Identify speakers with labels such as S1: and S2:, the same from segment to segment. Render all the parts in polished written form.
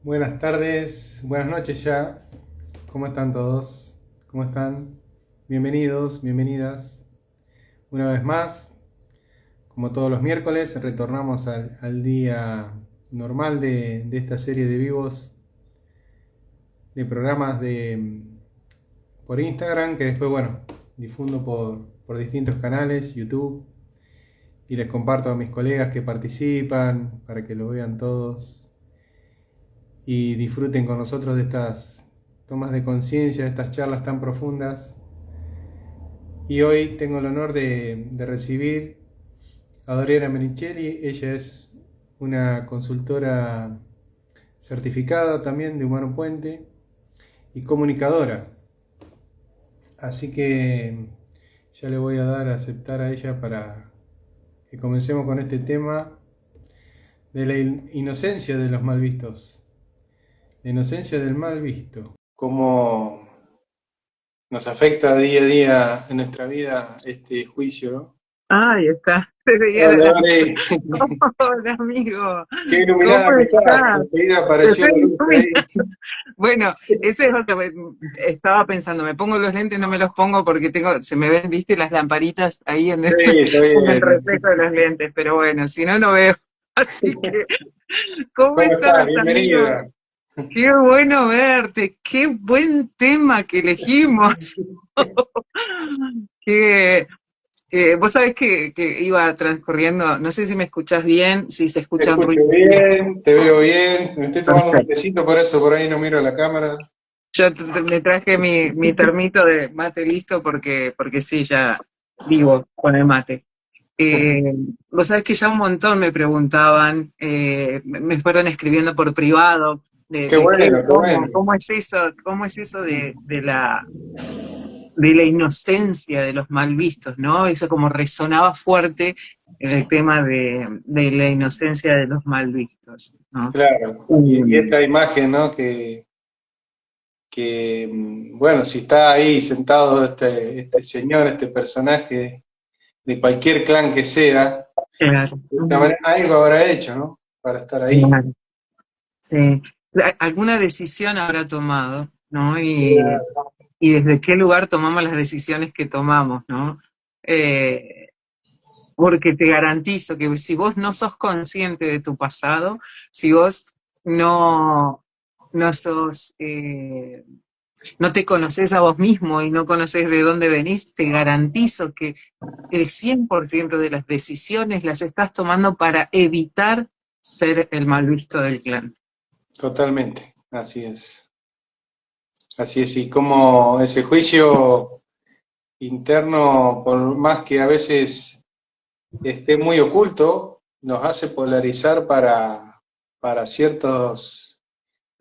S1: Buenas tardes, buenas noches ya. ¿Cómo están todos? ¿Cómo están? Bienvenidos, bienvenidas. Una vez más, como todos los miércoles, retornamos al día normal de esta serie de vivos, de programas por Instagram, que después, bueno, difundo por distintos canales, YouTube, y les comparto a mis colegas que participan para que lo vean todos y disfruten con nosotros de estas tomas de conciencia, de estas charlas tan profundas. Y hoy tengo el honor de recibir a Doriana Menicelli. Ella es una consultora certificada también de Humano Puente y comunicadora. Así que ya le voy a dar a aceptar a ella para que comencemos con este tema de la inocencia de los mal vistos. La inocencia del mal visto. Cómo nos afecta día a día en nuestra vida este juicio, ¿no?
S2: Ahí está. Pero ya
S1: Hola,
S2: era
S1: Dori.
S2: Hola, amigo.
S1: Qué
S2: ¿Cómo
S1: iluminada que estás.
S2: estás?
S1: Enseguida apareció
S2: Estoy
S1: la luz
S2: iluminada.
S1: ahí.
S2: Bueno, ese es otro. Estaba pensando, me pongo los lentes, no me los pongo porque se me ven, viste, las lamparitas ahí en el,
S1: Sí, está
S2: en el
S1: bien.
S2: reflejo de los lentes. Pero bueno, si no, no veo. Así que, ¿cómo
S1: ¿Cómo estás?
S2: estás, amigo?
S1: Bienvenida.
S2: Qué bueno verte. Qué buen tema que elegimos. Qué, vos sabés que iba transcurriendo, no sé si me escuchás bien, si se
S1: Te
S2: escuchan
S1: escucho
S2: ruidos.
S1: bien, te veo bien. Me estoy tomando un
S2: Perfecto.
S1: matecito, por eso por ahí no miro la cámara.
S2: Yo me traje mi termito de mate listo porque sí, ya vivo con el mate. Vos sabés que ya un montón me preguntaban, me fueron escribiendo por privado,
S1: Qué bueno, qué bueno.
S2: cómo es eso de la inocencia de los mal vistos, ¿no? Eso como resonaba fuerte en el tema de la inocencia de los mal vistos, ¿no?
S1: Claro. Y
S2: Mm.
S1: esta imagen, ¿no? Bueno, si está ahí sentado este señor, este personaje de cualquier clan que sea,
S2: Claro,
S1: de alguna manera algo habrá hecho, ¿no? Para estar ahí.
S2: claro, sí. Alguna decisión habrá tomado, ¿no? Y desde qué lugar tomamos las decisiones que tomamos, ¿no? Eh, Porque te garantizo que si vos no sos consciente de tu pasado, si vos no, no sos, no te conoces a vos mismo y no conoces de dónde venís, te garantizo que el 100% de las decisiones las estás tomando para evitar ser el mal visto del clan.
S1: Totalmente, así es. Así es, y como ese juicio interno, por más que a veces esté muy oculto, nos hace polarizar para ciertos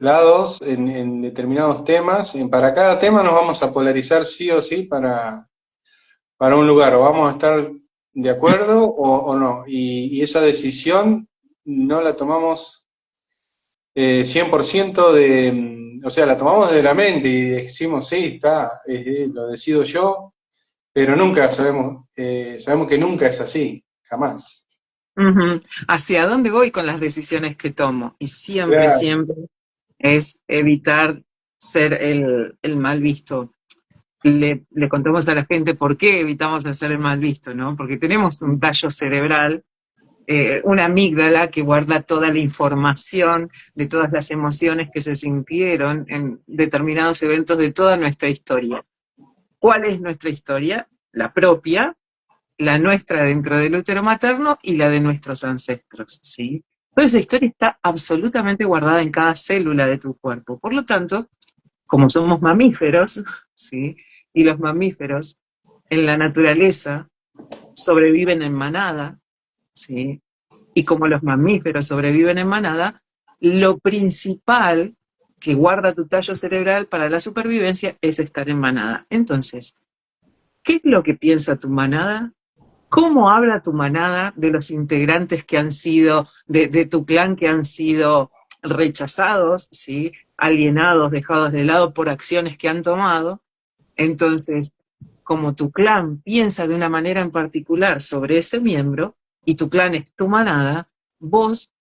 S1: lados en determinados temas. Para cada tema nos vamos a polarizar sí o sí para un lugar, o vamos a estar de acuerdo o no. Y esa decisión no la tomamos 100% o sea, la tomamos de la mente y decimos, sí, está, lo decido yo, pero nunca sabemos que nunca es así, jamás.
S2: Ujú. ¿Hacia dónde voy con las decisiones que tomo? Y siempre,
S1: Claro,
S2: siempre es evitar ser el mal visto. Le contamos a la gente por qué evitamos hacer el mal visto, ¿no? Porque tenemos un tallo cerebral, una amígdala que guarda toda la información de todas las emociones que se sintieron en determinados eventos de toda nuestra historia. ¿Cuál es nuestra historia? La propia, la nuestra dentro del útero materno y la de nuestros ancestros, ¿sí? Toda esa historia está absolutamente guardada en cada célula de tu cuerpo. Por lo tanto, como somos mamíferos, ¿sí? Y los mamíferos en la naturaleza sobreviven en manada, ¿sí? Y como los mamíferos sobreviven en manada, lo principal que guarda tu tallo cerebral para la supervivencia es estar en manada. Entonces, ¿qué es lo que piensa tu manada? ¿Cómo habla tu manada de los integrantes que han sido, de tu clan que han sido rechazados, ¿sí? Alienados, dejados de lado por acciones que han tomado? Entonces, como tu clan piensa de una manera en particular sobre ese miembro y tu clan es tu manada, vos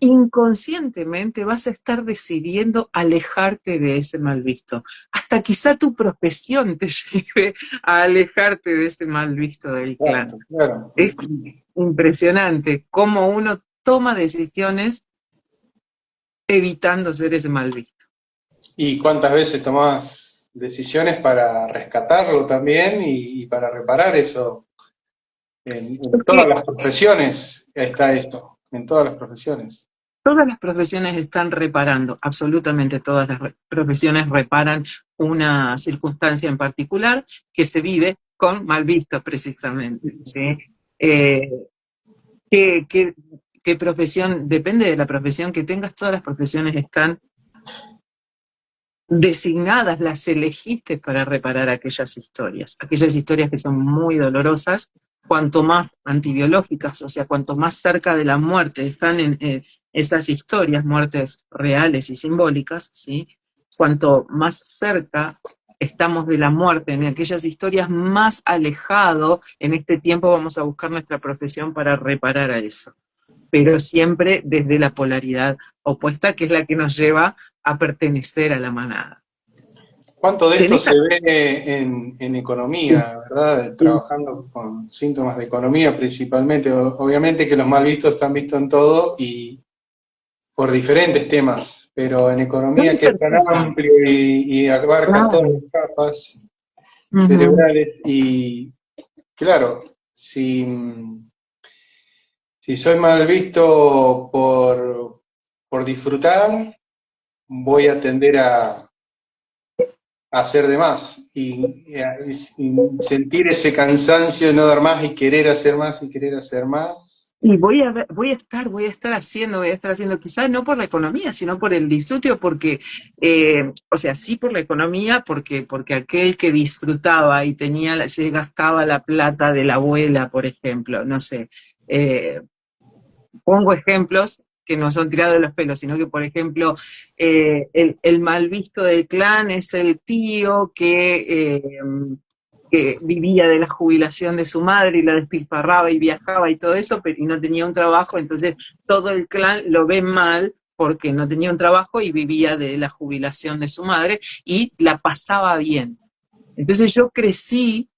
S2: inconscientemente vas a estar decidiendo alejarte de ese mal visto. Hasta quizá tu profesión te lleve a alejarte de ese mal visto del clan.
S1: Claro, claro.
S2: Es impresionante cómo uno toma decisiones evitando ser ese mal visto.
S1: ¿Y cuántas veces tomás decisiones para rescatarlo también y para reparar eso? En
S2: Es
S1: todas
S2: que
S1: las profesiones está esto, en todas las profesiones.
S2: todas las profesiones están reparando, absolutamente todas las profesiones reparan una circunstancia en particular que se vive con mal visto precisamente, ¿sí? Eh, ¿qué, qué, qué profesión? Depende de la profesión que tengas, todas las profesiones están designadas, las elegiste para reparar aquellas historias que son muy dolorosas, cuanto más antibiológicas, o sea, cuanto más cerca de la muerte están en esas historias, muertes reales y simbólicas, ¿sí? Cuanto más cerca estamos de la muerte en aquellas historias, más alejado en este tiempo vamos a buscar nuestra profesión para reparar a eso, pero siempre desde la polaridad opuesta, que es la que nos lleva a pertenecer a la manada.
S1: ¿Cuánto de esto
S2: ¿Tenés?
S1: se ve en
S2: Sí,
S1: economía, verdad?
S2: sí.
S1: Trabajando con síntomas de economía principalmente. Obviamente que los mal vistos están vistos en todo y por diferentes temas, pero en
S2: Puede
S1: economía que es
S2: ser
S1: tan
S2: todo.
S1: amplio y abarca todas
S2: Claro.
S1: las capas
S2: Ujú.
S1: cerebrales y claro, si soy mal visto por disfrutar, voy a tender a hacer de más y sentir ese cansancio de no dar más y querer hacer más y querer hacer más.
S2: Y voy a estar haciendo, quizás no por la economía, sino por el disfrute, o porque, o sea, sí por la economía, porque aquel que disfrutaba y se gastaba la plata de la abuela, por ejemplo, no sé, eh, pongo ejemplos que no son tirados de los pelos, sino que, por ejemplo, el mal visto del clan es el tío que vivía de la jubilación de su madre y la despilfarraba y viajaba y todo eso, pero y no tenía un trabajo, entonces todo el clan lo ve mal porque no tenía un trabajo y vivía de la jubilación de su madre y la pasaba bien. Entonces yo crecí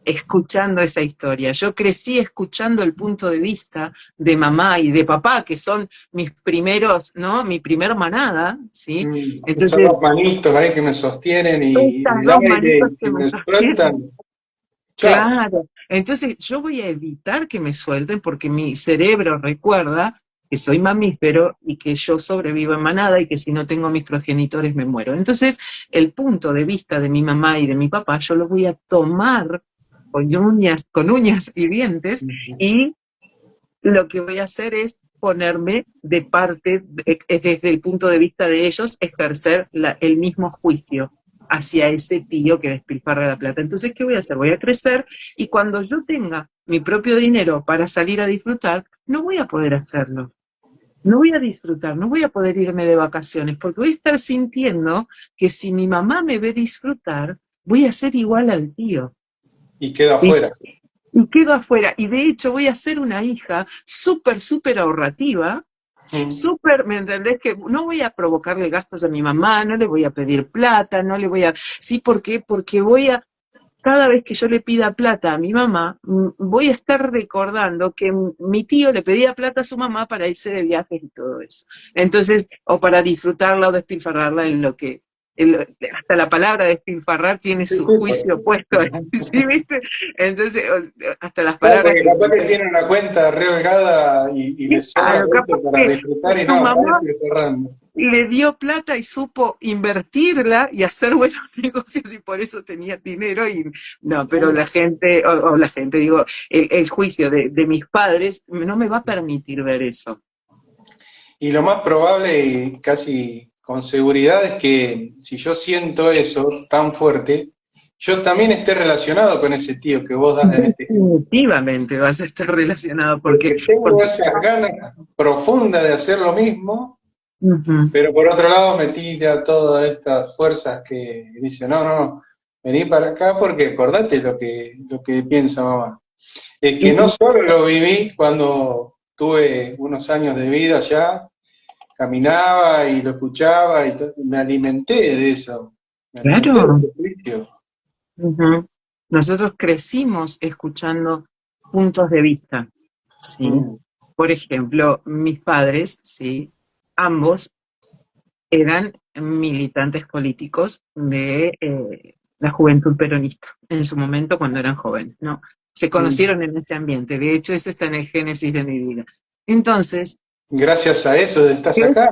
S2: escuchando esa historia. Yo crecí escuchando el punto de vista de mamá y de papá, que son mis primeros, ¿no? Mi primer manada, ¿sí?
S1: Esas dos
S2: Entonces,
S1: manitos ahí que me sostienen y
S2: estas
S1: el
S2: dos
S1: aire
S2: manitos que
S1: que
S2: me
S1: me
S2: sostienen,
S1: sueltan, chao.
S2: claro. Entonces, yo voy a evitar que me suelten porque mi cerebro recuerda que soy mamífero y que yo sobrevivo en manada y que si no tengo mis progenitores me muero. Entonces, el punto de vista de mi mamá y de mi papá, yo lo voy a tomar con uñas y dientes, y lo que voy a hacer es ponerme de parte, desde el punto de vista de ellos, ejercer el mismo juicio hacia ese tío que despilfarra la plata. Entonces, ¿qué voy a hacer? Voy a crecer y cuando yo tenga mi propio dinero para salir a disfrutar, no voy a poder hacerlo. No voy a disfrutar, no voy a poder irme de vacaciones, porque voy a estar sintiendo que si mi mamá me ve disfrutar, voy a ser igual al tío.
S1: Y queda
S2: Y
S1: afuera.
S2: y quedo afuera. Y de hecho voy a ser una hija súper, súper ahorrativa,
S1: Mm.
S2: súper, ¿me entendés? Que no voy a provocarle gastos a mi mamá, no le voy a pedir plata, no le voy a... Sí, ¿por qué? Porque voy a... Cada vez que yo le pida plata a mi mamá, voy a estar recordando que mi tío le pedía plata a su mamá para irse de viajes y todo eso. Entonces, o para disfrutarla o despilfarrarla en lo que hasta la palabra despilfarrar tiene
S1: Sí,
S2: su
S1: sí, pues.
S2: juicio puesto, ¿sí, viste? Entonces, hasta las
S1: Claro,
S2: palabras
S1: porque
S2: que
S1: capaz que
S2: dicen,
S1: tiene una cuenta re holgada y le sobra
S2: claro, capaz
S1: ¿viste? Para
S2: que
S1: disfrutar y
S2: su
S1: no, está
S2: mamá
S1: despilfarrando.
S2: le dio plata y supo invertirla y hacer buenos negocios y por eso tenía dinero y no, pero la gente, o la gente, digo, el juicio de mis padres no me va a permitir ver eso.
S1: Y lo más probable, y casi con seguridad, es que si yo siento eso tan fuerte, yo también esté relacionado con ese tío que vos das en este ejemplo.
S2: Definitivamente vas a estar relacionado
S1: Porque tengo
S2: porque
S1: esas ganas profundas de hacer lo mismo,
S2: uh-huh.
S1: pero por otro lado me tira todas estas fuerzas que dicen, no, no, vení para acá porque acordate lo que piensa mamá. Es que no
S2: y,
S1: solo lo viví cuando tuve unos años de vida ya, caminaba y lo escuchaba y me alimenté de eso. Me alimenté de
S2: Claro.
S1: ese juicio.
S2: Ujú. Nosotros crecimos escuchando puntos de vista, ¿sí?
S1: Mm,
S2: Por ejemplo, mis padres, ¿sí? Ambos eran militantes políticos de la juventud peronista, en su momento cuando eran jóvenes, ¿no? Se
S1: mm.
S2: conocieron en ese ambiente, de hecho eso está en el génesis de mi vida. Entonces,
S1: Gracias a eso estás
S2: ¿qué?
S1: acá.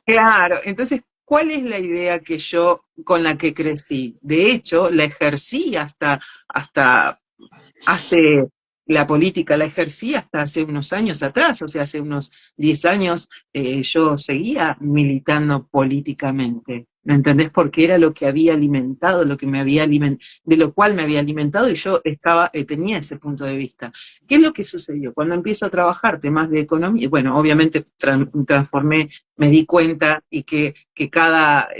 S2: Claro, entonces, ¿cuál es la idea que yo con la que crecí? De hecho, la ejercí hasta hace, la política la ejercí hasta hace unos años atrás, o sea, hace unos 10 años yo seguía militando políticamente. ¿Me entendés? Porque era lo que había alimentado, lo que me había de lo cual me había alimentado y yo tenía ese punto de vista. ¿Qué es lo que sucedió? Cuando empiezo a trabajar temas de economía, bueno, obviamente transformé, me di cuenta y que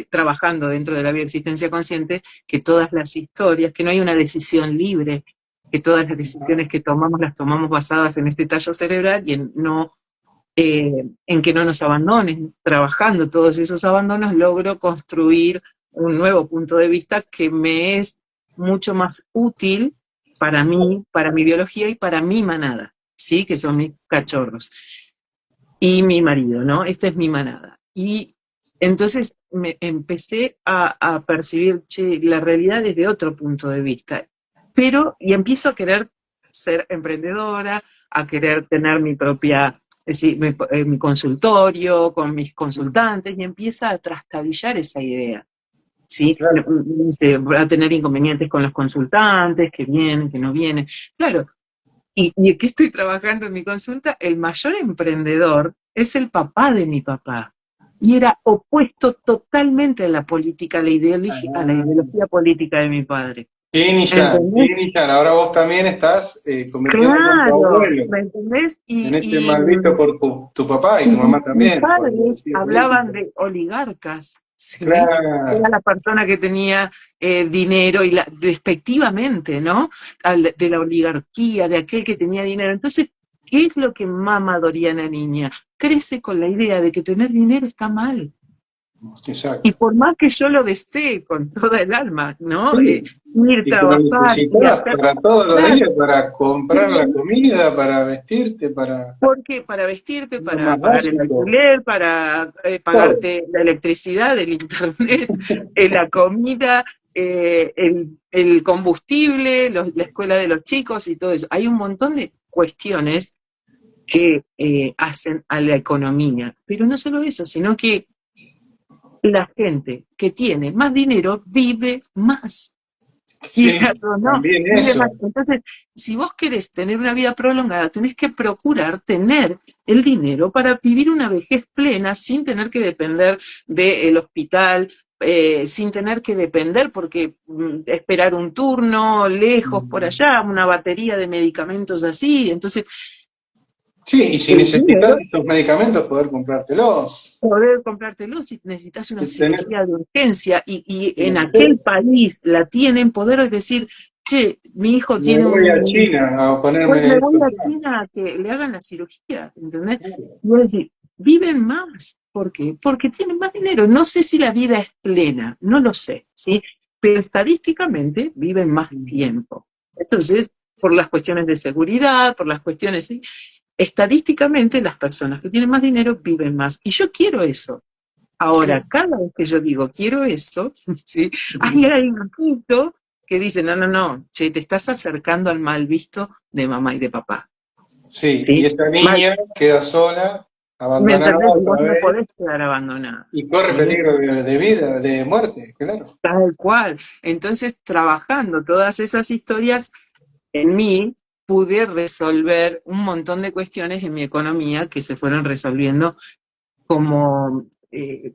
S2: trabajando dentro de la bioexistencia consciente, que todas las historias, que no hay una decisión libre, que todas las decisiones que tomamos las tomamos basadas en este tallo cerebral y en que no nos abandonen. Trabajando todos esos abandonos logro construir un nuevo punto de vista que me es mucho más útil para mí, para mi biología y para mi manada, ¿sí? Que son mis cachorros. Y mi marido, ¿no? Esta es mi manada. Y entonces me empecé a percibir, che, la realidad desde otro punto de vista. Y empiezo a querer ser emprendedora, a querer tener mi propia, es decir, mi consultorio con mis consultantes, y empieza a trastabillar esa idea. ¿Sí?
S1: Claro.
S2: Va a tener inconvenientes con los consultantes, que vienen, que no vienen. Claro, y que estoy trabajando en mi consulta, el mayor emprendedor es el papá de mi papá. Y era opuesto totalmente a la política, a la
S1: Ah,
S2: ideología política de mi padre.
S1: Kinizan,
S2: ¿Entendés?
S1: Kinizan, ahora vos también estás convirtiéndote en tu
S2: Claro,
S1: abuelo,
S2: ¿me entendés?
S1: en este mal visto por tu papá y
S2: Y
S1: tu mamá
S2: mis
S1: también, por el
S2: padres
S1: partido
S2: hablaban
S1: político.
S2: de oligarcas, ¿sí? Era
S1: Claro,
S2: la persona que tenía dinero y despectivamente, ¿no? De la oligarquía, de aquel que tenía dinero. Entonces, ¿qué es lo que mama Doriana niña? Crece con la idea de que tener dinero está mal. Y
S1: exacto.
S2: por más que yo lo desee con toda el alma, ¿no?
S1: Sí.
S2: Ir,
S1: Y que lo
S2: trabajar y
S1: necesitas
S2: hacer,
S1: para todos los
S2: claro,
S1: días, para comprar la comida, para vestirte, para
S2: porque para vestirte,
S1: lo
S2: para
S1: más
S2: pagar el
S1: básico.
S2: alquiler, para
S1: Todo.
S2: pagarte la electricidad, el internet, la comida, el combustible, la escuela de los chicos y todo eso. Hay un montón de cuestiones que hacen a la economía, pero no solo eso, sino que la gente que tiene más dinero vive más.
S1: Sí,
S2: Quieras o no,
S1: también
S2: vive
S1: eso.
S2: más. Entonces, si vos querés tener una vida prolongada, tenés que procurar tener el dinero para vivir una vejez plena sin tener que depender del hospital, sin tener que depender porque esperar un turno lejos por allá, una batería de medicamentos así. Entonces,
S1: Sí, y si
S2: el
S1: necesitas
S2: dinero,
S1: estos medicamentos, poder comprártelos.
S2: poder comprártelo si necesitas una
S1: Tener,
S2: cirugía de urgencia y en aquel
S1: me
S2: país la tienen, poder decir, che, mi hijo tiene
S1: voy a
S2: un.
S1: China a
S2: Pues me
S1: ponerme
S2: voy
S1: esto.
S2: a China a que le hagan la cirugía, ¿entendés? Y voy a decir, viven más. ¿Por qué? Porque tienen más dinero. No sé si la vida es plena, no lo sé, ¿sí? Pero estadísticamente viven más tiempo. Entonces, por las cuestiones de seguridad, por las cuestiones, ¿sí? Estadísticamente las personas que tienen más dinero viven más. Y yo quiero eso. Ahora, cada vez que yo digo quiero eso, ¿sí? Hay algo que dice, no, no, no, che, te estás acercando al mal visto de mamá y de papá,
S1: Sí, y
S2: ¿sí?
S1: esa
S2: Mal,
S1: niña queda sola,
S2: ¿me
S1: abandonada
S2: entendés? Y vos
S1: otra
S2: no
S1: vez,
S2: podés quedar abandonada,
S1: y corre
S2: ¿sí?
S1: peligro de vida, de muerte, claro.
S2: Tal cual. Entonces, trabajando todas esas historias en mí, pude resolver un montón de cuestiones en mi economía que se fueron resolviendo como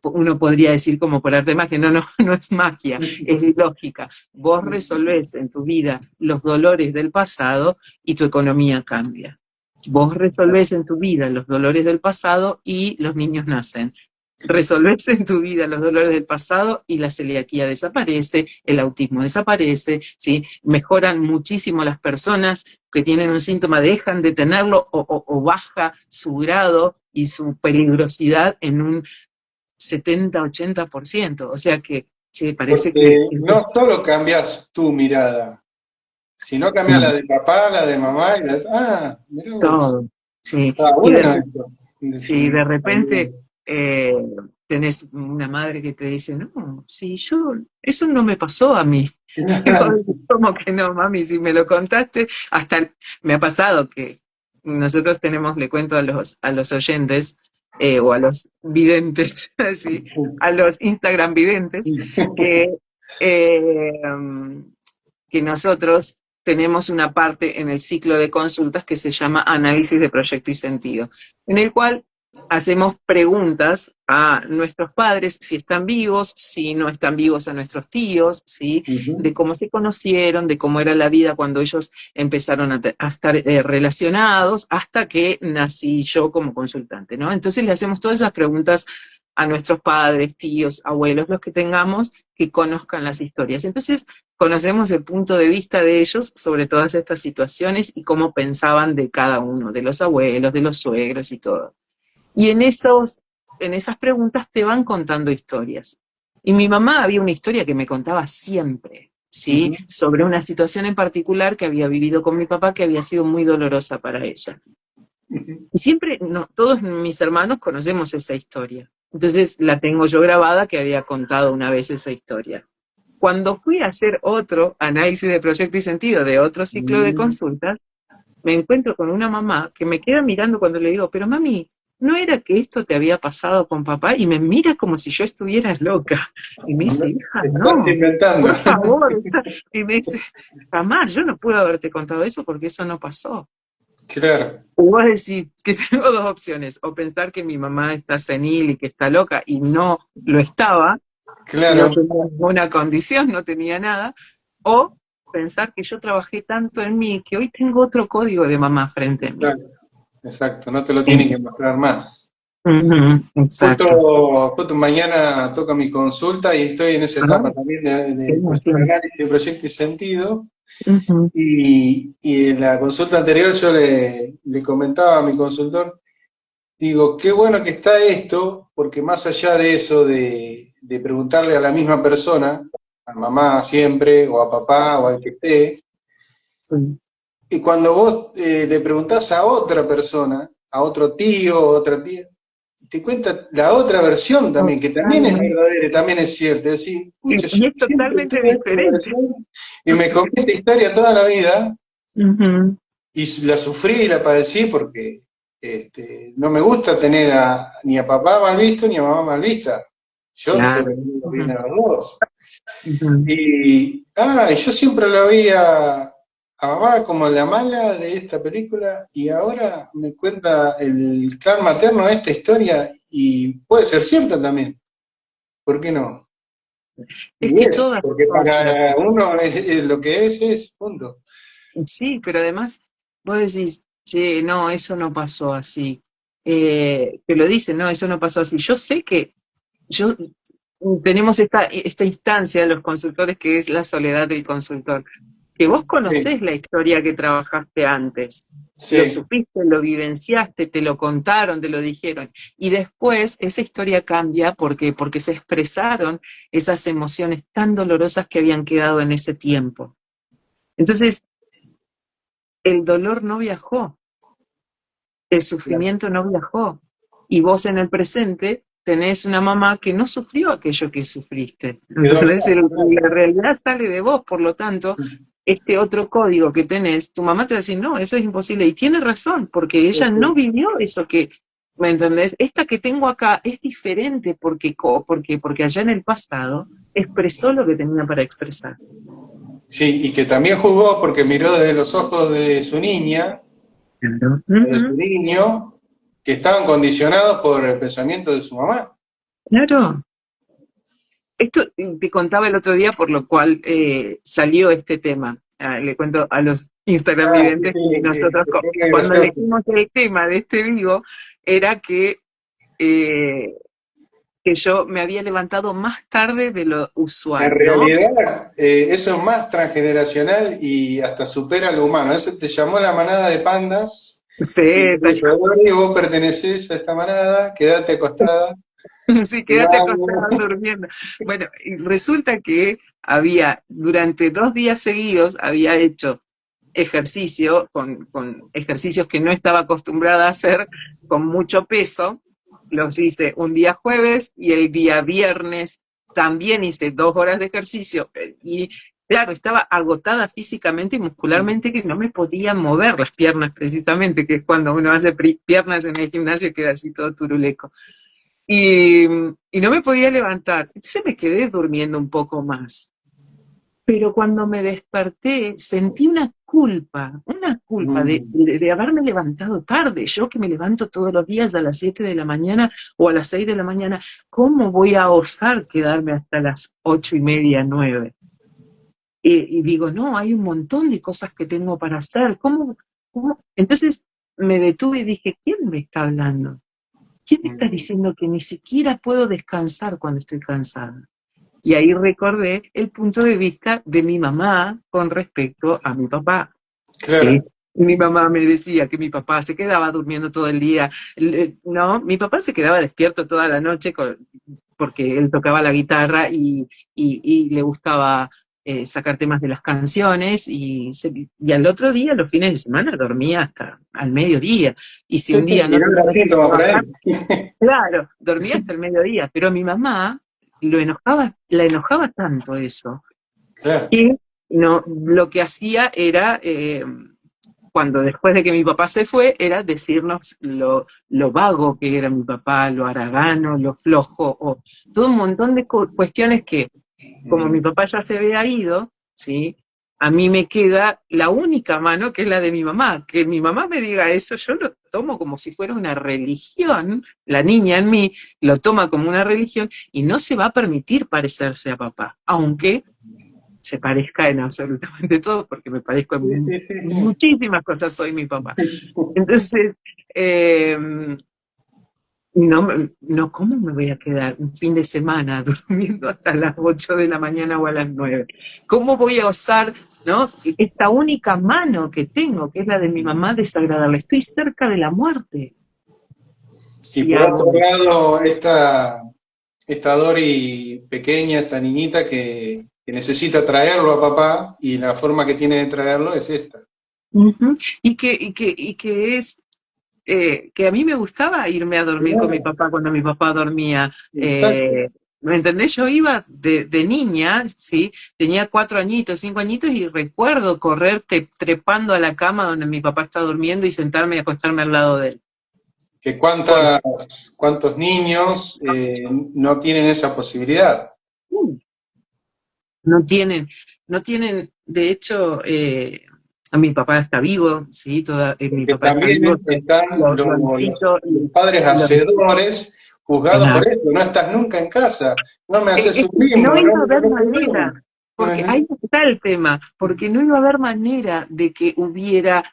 S2: uno podría decir como por arte de magia, no, no, no es magia, es lógica. Vos resolvés en tu vida los dolores del pasado y tu economía cambia. Vos resolvés en tu vida los dolores del pasado y los niños nacen. Resolvés en tu vida los dolores del pasado y la celiaquía desaparece, el autismo desaparece, ¿sí? Mejoran muchísimo las personas que tienen un síntoma, dejan de tenerlo o baja su grado y su peligrosidad en un 70-80%. O sea que, che, parece que...
S1: Porque no solo cambias tu mirada, sino cambias la de papá, la de mamá, mirá vos.
S2: Todo, sí.
S1: Está
S2: Y
S1: bueno esto.
S2: si de repente
S1: También.
S2: eh, tenés una madre que te dice, no, si yo, eso no me pasó a mí. Y vos decís, ¿cómo que no, mami? Si me lo contaste, hasta me ha pasado que nosotros tenemos, le cuento a los oyentes, o a los videntes, así, a los Instagram videntes, que, eh, que nosotros tenemos una parte en el ciclo de consultas que se llama análisis de proyecto y sentido, en el cual hacemos preguntas a nuestros padres, si están vivos, si no están vivos a nuestros tíos, ¿sí? De cómo se conocieron, de cómo era la vida cuando ellos empezaron a estar relacionados, hasta que nací yo como consultante, ¿no? Entonces le hacemos todas esas preguntas a nuestros padres, tíos, abuelos, los que tengamos, que conozcan las historias. Entonces, conocemos el punto de vista de ellos sobre todas estas situaciones y cómo pensaban de cada uno, de los abuelos, de los suegros y todo. Y en esas preguntas te van contando historias. Y mi mamá había una historia que me contaba siempre, ¿sí?
S1: Ujú,
S2: Sobre una situación en particular que había vivido con mi papá que había sido muy dolorosa para ella.
S1: ujú.
S2: Y siempre, no, todos mis hermanos conocemos esa historia. Entonces la tengo yo grabada que había contado una vez esa historia. Cuando fui a hacer otro análisis de proyecto y sentido de otro ciclo de
S1: Mm.
S2: consultas, me encuentro con una mamá que me queda mirando cuando le digo, pero mami, ¿no era que esto te había pasado con papá? Y me mira como si yo estuviera loca. Y me dice, hija,
S1: Te estás
S2: no,
S1: inventando.
S2: por favor. Y me dice, jamás, yo no puedo haberte contado eso porque eso no pasó.
S1: Claro,
S2: O vos decís que tengo dos opciones, o pensar que mi mamá está senil y que está loca y no lo estaba, y no
S1: claro,
S2: tenía ninguna condición, no tenía nada, o pensar que yo trabajé tanto en mí que hoy tengo otro código de mamá frente a mí.
S1: claro. Exacto, no te lo tienen que mostrar más.
S2: Ujú, exacto.
S1: Justo mañana toca mi consulta y estoy en esa
S2: Ah,
S1: etapa también
S2: qué
S1: de hacer
S2: emoción.
S1: análisis de proyecto y sentido.
S2: Ujú,
S1: Y en la consulta anterior yo le comentaba a mi consultor, digo, qué bueno que está esto, porque más allá de eso, de preguntarle a la misma persona, a mamá siempre, o a papá, o al que esté,
S2: sí.
S1: y cuando vos le preguntás a otra persona, a otro tío, otra tía, te cuenta la otra versión también, que también es
S2: Totalmente.
S1: verdadera, y también es cierta. Es decir, escucha, yo
S2: Y es
S1: siempre
S2: totalmente
S1: tuve esta
S2: diferente.
S1: versión y me comí esta historia toda la vida
S2: Ujú,
S1: y la sufrí y la padecí porque no me gusta tener ni a papá mal visto ni a mamá mal vista. Yo
S2: claro.
S1: quiero tenerlos bien
S2: Ujú,
S1: a los dos.
S2: ujú.
S1: Y yo siempre lo veía a mamá como la mala de esta película y ahora me cuenta el clan materno esta historia y puede ser cierta también. ¿Por qué no?
S2: Es
S1: Y
S2: que
S1: es,
S2: todas
S1: porque
S2: son
S1: para
S2: ciertas.
S1: uno lo que es, punto.
S2: Sí, pero además vos decís, che, no, eso no pasó así. Te lo dicen, no, eso no pasó así. Yo sé que yo tenemos esta instancia de los consultores que es la soledad del consultor, que vos
S1: Sí,
S2: conocés la historia que trabajaste antes, lo
S1: sí,
S2: supiste, lo vivenciaste, te lo contaron, te lo dijeron, y después esa historia cambia porque se expresaron esas emociones tan dolorosas que habían quedado en ese tiempo. Entonces, el dolor no viajó, el
S1: claro.
S2: sufrimiento no viajó. Y vos en el presente tenés una mamá que no sufrió aquello que sufriste.
S1: Quedó allá,
S2: Entonces
S1: claro.
S2: la realidad sale de vos, por lo tanto, este otro código que tenés, tu mamá te va a decir, no, eso es imposible. Y tiene razón, porque
S1: Sí,
S2: ella no
S1: sí.
S2: vivió eso que, ¿me entendés? Esta que tengo acá es diferente porque allá en el pasado expresó lo que tenía para expresar.
S1: Sí, y que también jugó porque miró desde los ojos de su niña,
S2: Claro.
S1: de su
S2: Ujú,
S1: niño, que estaban condicionados por el pensamiento de su mamá.
S2: claro. Esto te contaba el otro día, por lo cual salió este tema. Ah, le cuento a los Instagram
S1: Ah, sí,
S2: videntes que
S1: sí,
S2: nosotros,
S1: que fue muy
S2: cuando
S1: gracioso.
S2: elegimos el tema de este vivo, era que eh, que yo me había levantado más tarde de lo
S1: En
S2: usual, ¿no?
S1: realidad, eso es más transgeneracional y hasta supera lo humano. Eso te llamó la manada de pandas
S2: Sí,
S1: y te dijo, Dori, vos pertenecés a esta manada, quédate acostada.
S2: sí,
S1: Y
S2: quédate acostada
S1: vamos.
S2: durmiendo. Bueno, y resulta que durante 2 días seguidos, había hecho ejercicio con ejercicios que no estaba acostumbrada a hacer, con mucho peso. Los hice un día jueves y el día viernes también hice 2 horas de ejercicio. Y claro, estaba agotada físicamente y muscularmente, que no me podía mover las piernas precisamente, que es cuando uno hace piernas en el gimnasio y queda así todo turuleco. Y, y no me podía levantar. Entonces me quedé durmiendo un poco más. Pero cuando me desperté, sentí una culpa
S1: Mm.
S2: de haberme levantado tarde. Yo, que me levanto todos los días a las 7 de la mañana o a las 6 de la mañana, ¿cómo voy a osar quedarme hasta las 8:30, 9? Y digo, no, hay un montón de cosas que tengo para hacer. ¿Cómo? Entonces me detuve y dije, ¿quién me está hablando? ¿Quién me está
S1: Mm.
S2: diciendo que ni siquiera puedo descansar cuando estoy cansada? Y ahí recordé el punto de vista de mi mamá con respecto a mi papá. Sí,
S1: Claro.
S2: mi mamá me decía que mi papá se quedaba durmiendo todo el día. No, mi papá se quedaba despierto toda la noche porque él tocaba la guitarra y le gustaba sacar temas de las canciones, y al otro día, los fines de semana, dormía hasta al mediodía. Y si
S1: Sí,
S2: un
S1: sí,
S2: día
S1: y
S2: no
S1: no
S2: tenía
S1: era
S2: que
S1: síntoma para
S2: trabajar,
S1: él.
S2: claro, dormía hasta el mediodía. Pero a mi mamá la enojaba tanto eso,
S1: Claro.
S2: que no, lo que hacía era, cuando después de que mi papá se fue, era decirnos lo vago que era mi papá, lo haragano, lo flojo, o todo un montón de cuestiones que, como mi
S1: Mm.
S2: papá ya se había ido, ¿sí? A mí me queda la única mano, que es la de mi mamá. Que mi mamá me diga eso, yo lo tomo como si fuera una religión. La niña en mí lo toma como una religión y no se va a permitir parecerse a papá, aunque se parezca en absolutamente todo, porque me parezco
S1: Sí,
S2: en
S1: sí, sí, sí.
S2: muchísimas cosas, soy mi papá. Entonces, eh, no, no, ¿cómo me voy a quedar un fin de semana durmiendo hasta las 8 de la mañana o a las 9? ¿Cómo voy a osar, no? Esta única mano que tengo, que es la de mi mamá, desagradarle? Estoy cerca de la muerte
S1: Y
S2: si
S1: por
S2: hago
S1: otro
S2: eso.
S1: lado, esta Dori pequeña, esta niñita que necesita traerlo a papá y la forma que tiene de traerlo es esta.
S2: Ujú. Y que es que a mí me gustaba irme a dormir con mi
S1: Claro,
S2: papá cuando mi papá dormía.
S1: exacto.
S2: ¿Me entendés? Yo iba de niña, ¿sí? Tenía 4 añitos, 5 añitos, y recuerdo correr trepando a la cama donde mi papá está durmiendo y sentarme y acostarme al lado de él.
S1: Que
S2: Por-
S1: cuántos niños no tienen esa posibilidad.
S2: no tienen, no tienen, de hecho, a mi papá está vivo, ¿sí? Mi
S1: Porque
S2: papá está vivo,
S1: también están
S2: lo visito
S1: los padres
S2: y lo visito.
S1: hacedores juzgados por eso. No estás nunca en casa, no me haces
S2: Es
S1: un
S2: que no
S1: mimo, no
S2: iba a
S1: me
S2: haber
S1: pones un
S2: manera,
S1: mimo.
S2: porque
S1: Ajá.
S2: ahí está el tema, porque no iba a haber manera de que hubiera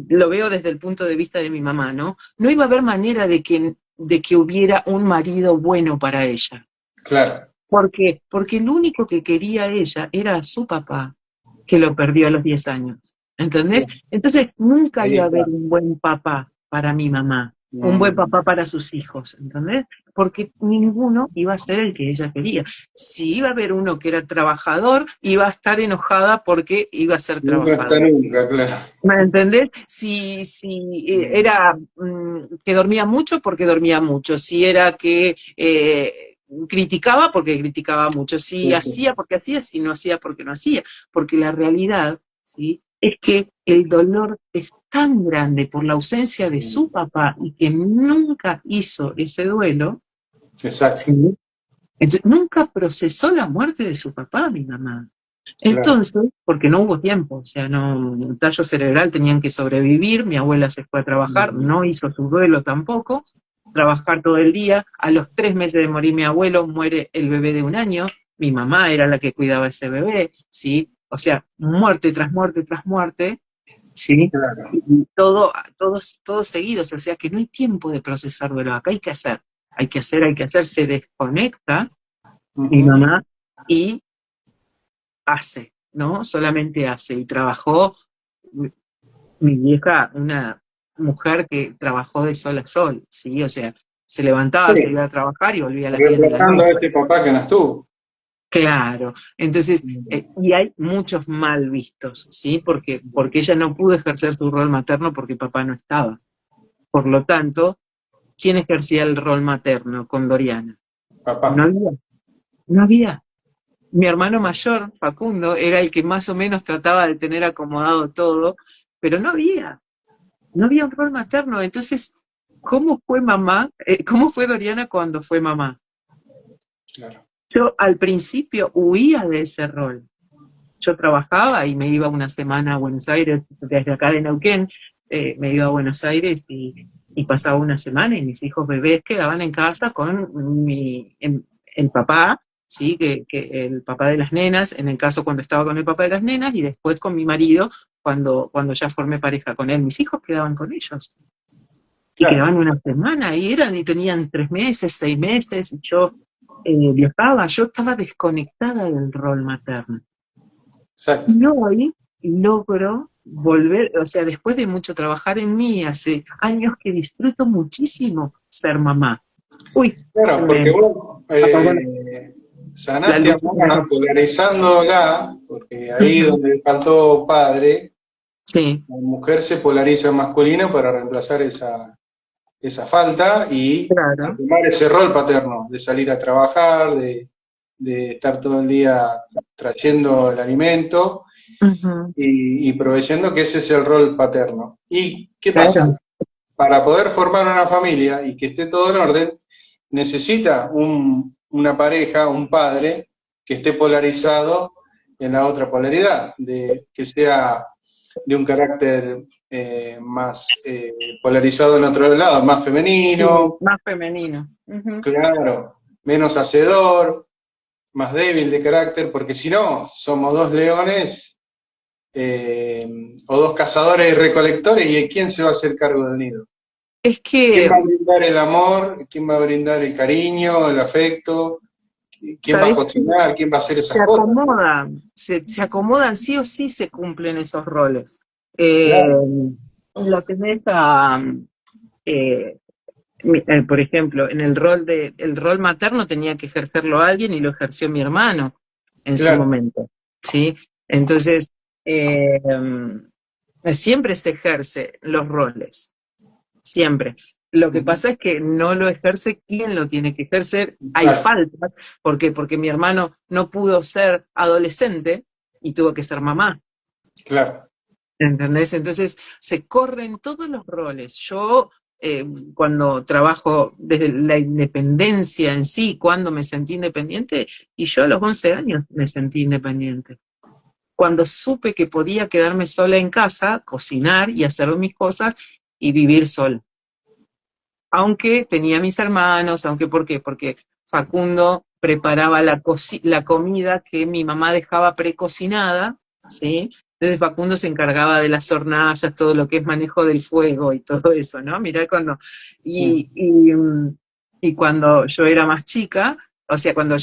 S2: lo veo desde el punto de vista de mi mamá, ¿no? No iba a haber manera de que hubiera un marido bueno para ella.
S1: Claro.
S2: ¿Por qué? Porque el único que quería ella era a su papá, que lo perdió a los 10 años. ¿Entendés? Entonces nunca
S1: Ahí
S2: iba a
S1: está.
S2: haber un buen papá para mi mamá, un
S1: No,
S2: buen
S1: no.
S2: papá para sus hijos, ¿entendés? Porque ninguno iba a ser el que ella quería. Si iba a haber uno que era trabajador, iba a estar enojada porque iba a ser
S1: No está
S2: trabajador.
S1: nunca, claro.
S2: ¿Me entendés? Si era que dormía mucho, porque dormía mucho. Si era que criticaba, porque criticaba mucho. Si
S1: Sí, sí.
S2: hacía, porque hacía. Si no hacía, porque no hacía. Porque la realidad, ¿sí?, es que el dolor es tan grande por la ausencia de su papá, y que nunca hizo ese duelo,
S1: Exacto,
S2: ¿sí? Entonces, nunca procesó la muerte de su papá, mi mamá.
S1: claro.
S2: Entonces, porque no hubo tiempo, o sea, no, un tallo cerebral, tenían que sobrevivir. Mi abuela se fue a trabajar, no hizo su duelo tampoco, trabajar todo el día. A los 3 meses de morir mi abuelo, muere el bebé de 1 año. Mi mamá era la que cuidaba a ese bebé, ¿sí? O sea, muerte tras muerte tras muerte, ¿sí?
S1: Claro.
S2: Y todos seguidos, o sea que no hay tiempo de procesar duelo, acá hay que hacer, hay que hacer, se desconecta mi
S1: Ujú.
S2: mamá y hace, ¿no? Solamente hace, y trabajó mi vieja, una mujer que trabajó de sol a sol, ¿sí? O sea, se levantaba, se
S1: Sí,
S2: iba a trabajar y volvía a las 10 de la
S1: reemplazando a
S2: noche.
S1: ese papá que no estuvo.
S2: Claro, entonces,
S1: Mm.
S2: y hay muchos mal vistos, ¿sí? Porque ella no pudo ejercer su rol materno porque papá no estaba. Por lo tanto, ¿quién ejercía el rol materno con Doriana? No
S1: Papá.
S2: había, no había. Mi hermano mayor, Facundo, era el que más o menos trataba de tener acomodado todo, pero no había un rol materno. Entonces, ¿cómo fue mamá? ¿Cómo fue Doriana cuando fue mamá?
S1: Claro.
S2: Yo al principio huía de ese rol. Yo trabajaba y me iba una semana a Buenos Aires, desde acá de Neuquén, me iba a Buenos Aires y pasaba una semana y mis hijos bebés quedaban en casa con el papá, ¿sí? Que el papá de las nenas, en el caso cuando estaba con el papá de las nenas, y después con mi marido cuando ya formé pareja con él. Mis hijos quedaban con ellos. Y
S1: Claro.
S2: quedaban una semana y tenían 3 meses, 6 meses, y yo viajaba, yo estaba desconectada del rol materno.
S1: Exacto.
S2: Y hoy logro volver, o sea, después de mucho trabajar en mí, hace años que disfruto muchísimo ser mamá. Uy, se
S1: Claro, porque
S2: me
S1: vos
S2: apagó la
S1: sanaste a
S2: luz.
S1: mamá polarizándola, porque ahí
S2: Ujú.
S1: donde faltó padre,
S2: Sí,
S1: la mujer se polariza en masculino para reemplazar esa falta y a
S2: claro.
S1: tomar ese rol paterno, de salir a trabajar, de estar todo el día trayendo el alimento
S2: Ujú.
S1: y proveyendo que ese es el rol paterno. ¿Y qué pasa?
S2: Claro.
S1: Para poder formar una familia y que esté todo en orden, necesita una pareja, un padre, que esté polarizado en la otra polaridad, que sea de un carácter más polarizado en otro lado, más
S2: Sí,
S1: femenino,
S2: más femenino. Ujú.
S1: claro, menos hacedor, más débil de carácter, porque si no, somos dos leones o dos cazadores y recolectores, ¿y quién se va a hacer cargo del nido?
S2: Es
S1: ¿Quién
S2: que,
S1: va a brindar el amor? ¿Quién va a brindar el cariño, el afecto? ¿Quién va a
S2: ¿sabés qué?
S1: cocinar? ¿Quién va a hacer
S2: Se
S1: esas cosas?
S2: acomodan, se acomodan, sí o sí se cumplen esos roles. Eh,
S1: Claro,
S2: lo tenés eh, por ejemplo, en el rol materno tenía que ejercerlo alguien y lo ejerció mi hermano en su
S1: claro.
S2: momento, ¿sí? Entonces, eh, siempre se ejerce los roles, siempre. Lo que
S1: Ujú.
S2: pasa es que no lo ejerce quien lo tiene que ejercer. Hay
S1: Claro,
S2: faltas. ¿Por qué? Porque mi hermano no pudo ser adolescente y tuvo que ser mamá.
S1: claro.
S2: ¿Entendés? Entonces se corren todos los roles. Yo, cuando trabajo desde la independencia en sí, cuando me sentí independiente, y yo a los 11 años me sentí independiente. Cuando supe que podía quedarme sola en casa, cocinar y hacer mis cosas y vivir sola. Aunque tenía mis hermanos, aunque ¿por qué? Porque Facundo preparaba la comida que mi mamá dejaba precocinada, ¿sí? Entonces Facundo se encargaba de las hornallas, todo lo que es manejo del fuego y todo eso, ¿no? Mirá cuando,
S1: Sí.
S2: y, y, mm, y cuando yo era más chica, o sea, cuando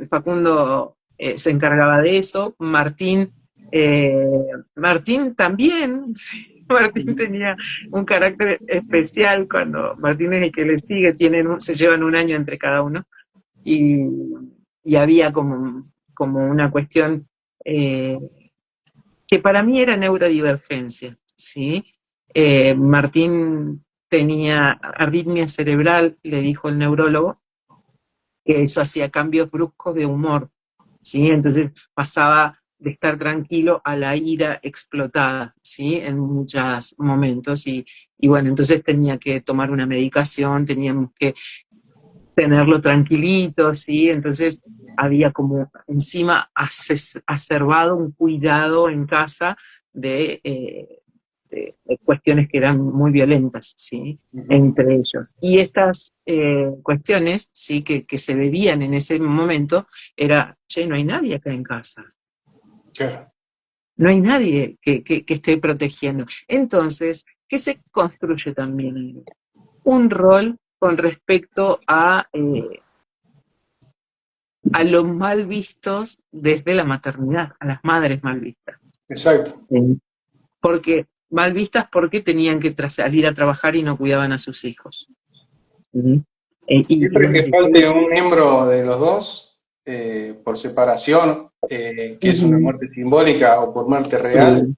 S2: Facundo se encargaba de eso, Martín también, sí, Martín
S1: Ujú.
S2: tenía un carácter especial cuando Martín es el que le sigue, se llevan un año entre cada uno, y, y había como una cuestión eh, que para mí era neurodivergencia, ¿sí? Martín tenía arritmia cerebral, le dijo el neurólogo, que eso hacía cambios bruscos de humor, ¿sí? Entonces pasaba de estar tranquilo a la ira explotada, ¿sí? En muchos momentos y bueno, entonces tenía que tomar una medicación, teníamos que tenerlo tranquilito, ¿sí? Entonces había como encima acervado un cuidado en casa de cuestiones que eran muy violentas, ¿sí?
S1: Ujú.
S2: Entre ellos. Y estas cuestiones, ¿sí? Que se veían en ese momento, era, che, no hay nadie acá en casa.
S1: Claro.
S2: No hay nadie que esté protegiendo. Entonces, ¿qué se construye también ahí? Un rol con respecto a los mal vistos desde la maternidad, a las madres mal vistas.
S1: Exacto.
S2: Sí. Porque mal vistas porque tenían que salir a trabajar y no cuidaban a sus hijos. ¿Sí? Y
S1: Siempre
S2: vos
S1: que
S2: decís,
S1: falte un miembro de los dos, por separación, que es una
S2: ujú,
S1: muerte simbólica o por muerte
S2: sí,
S1: real,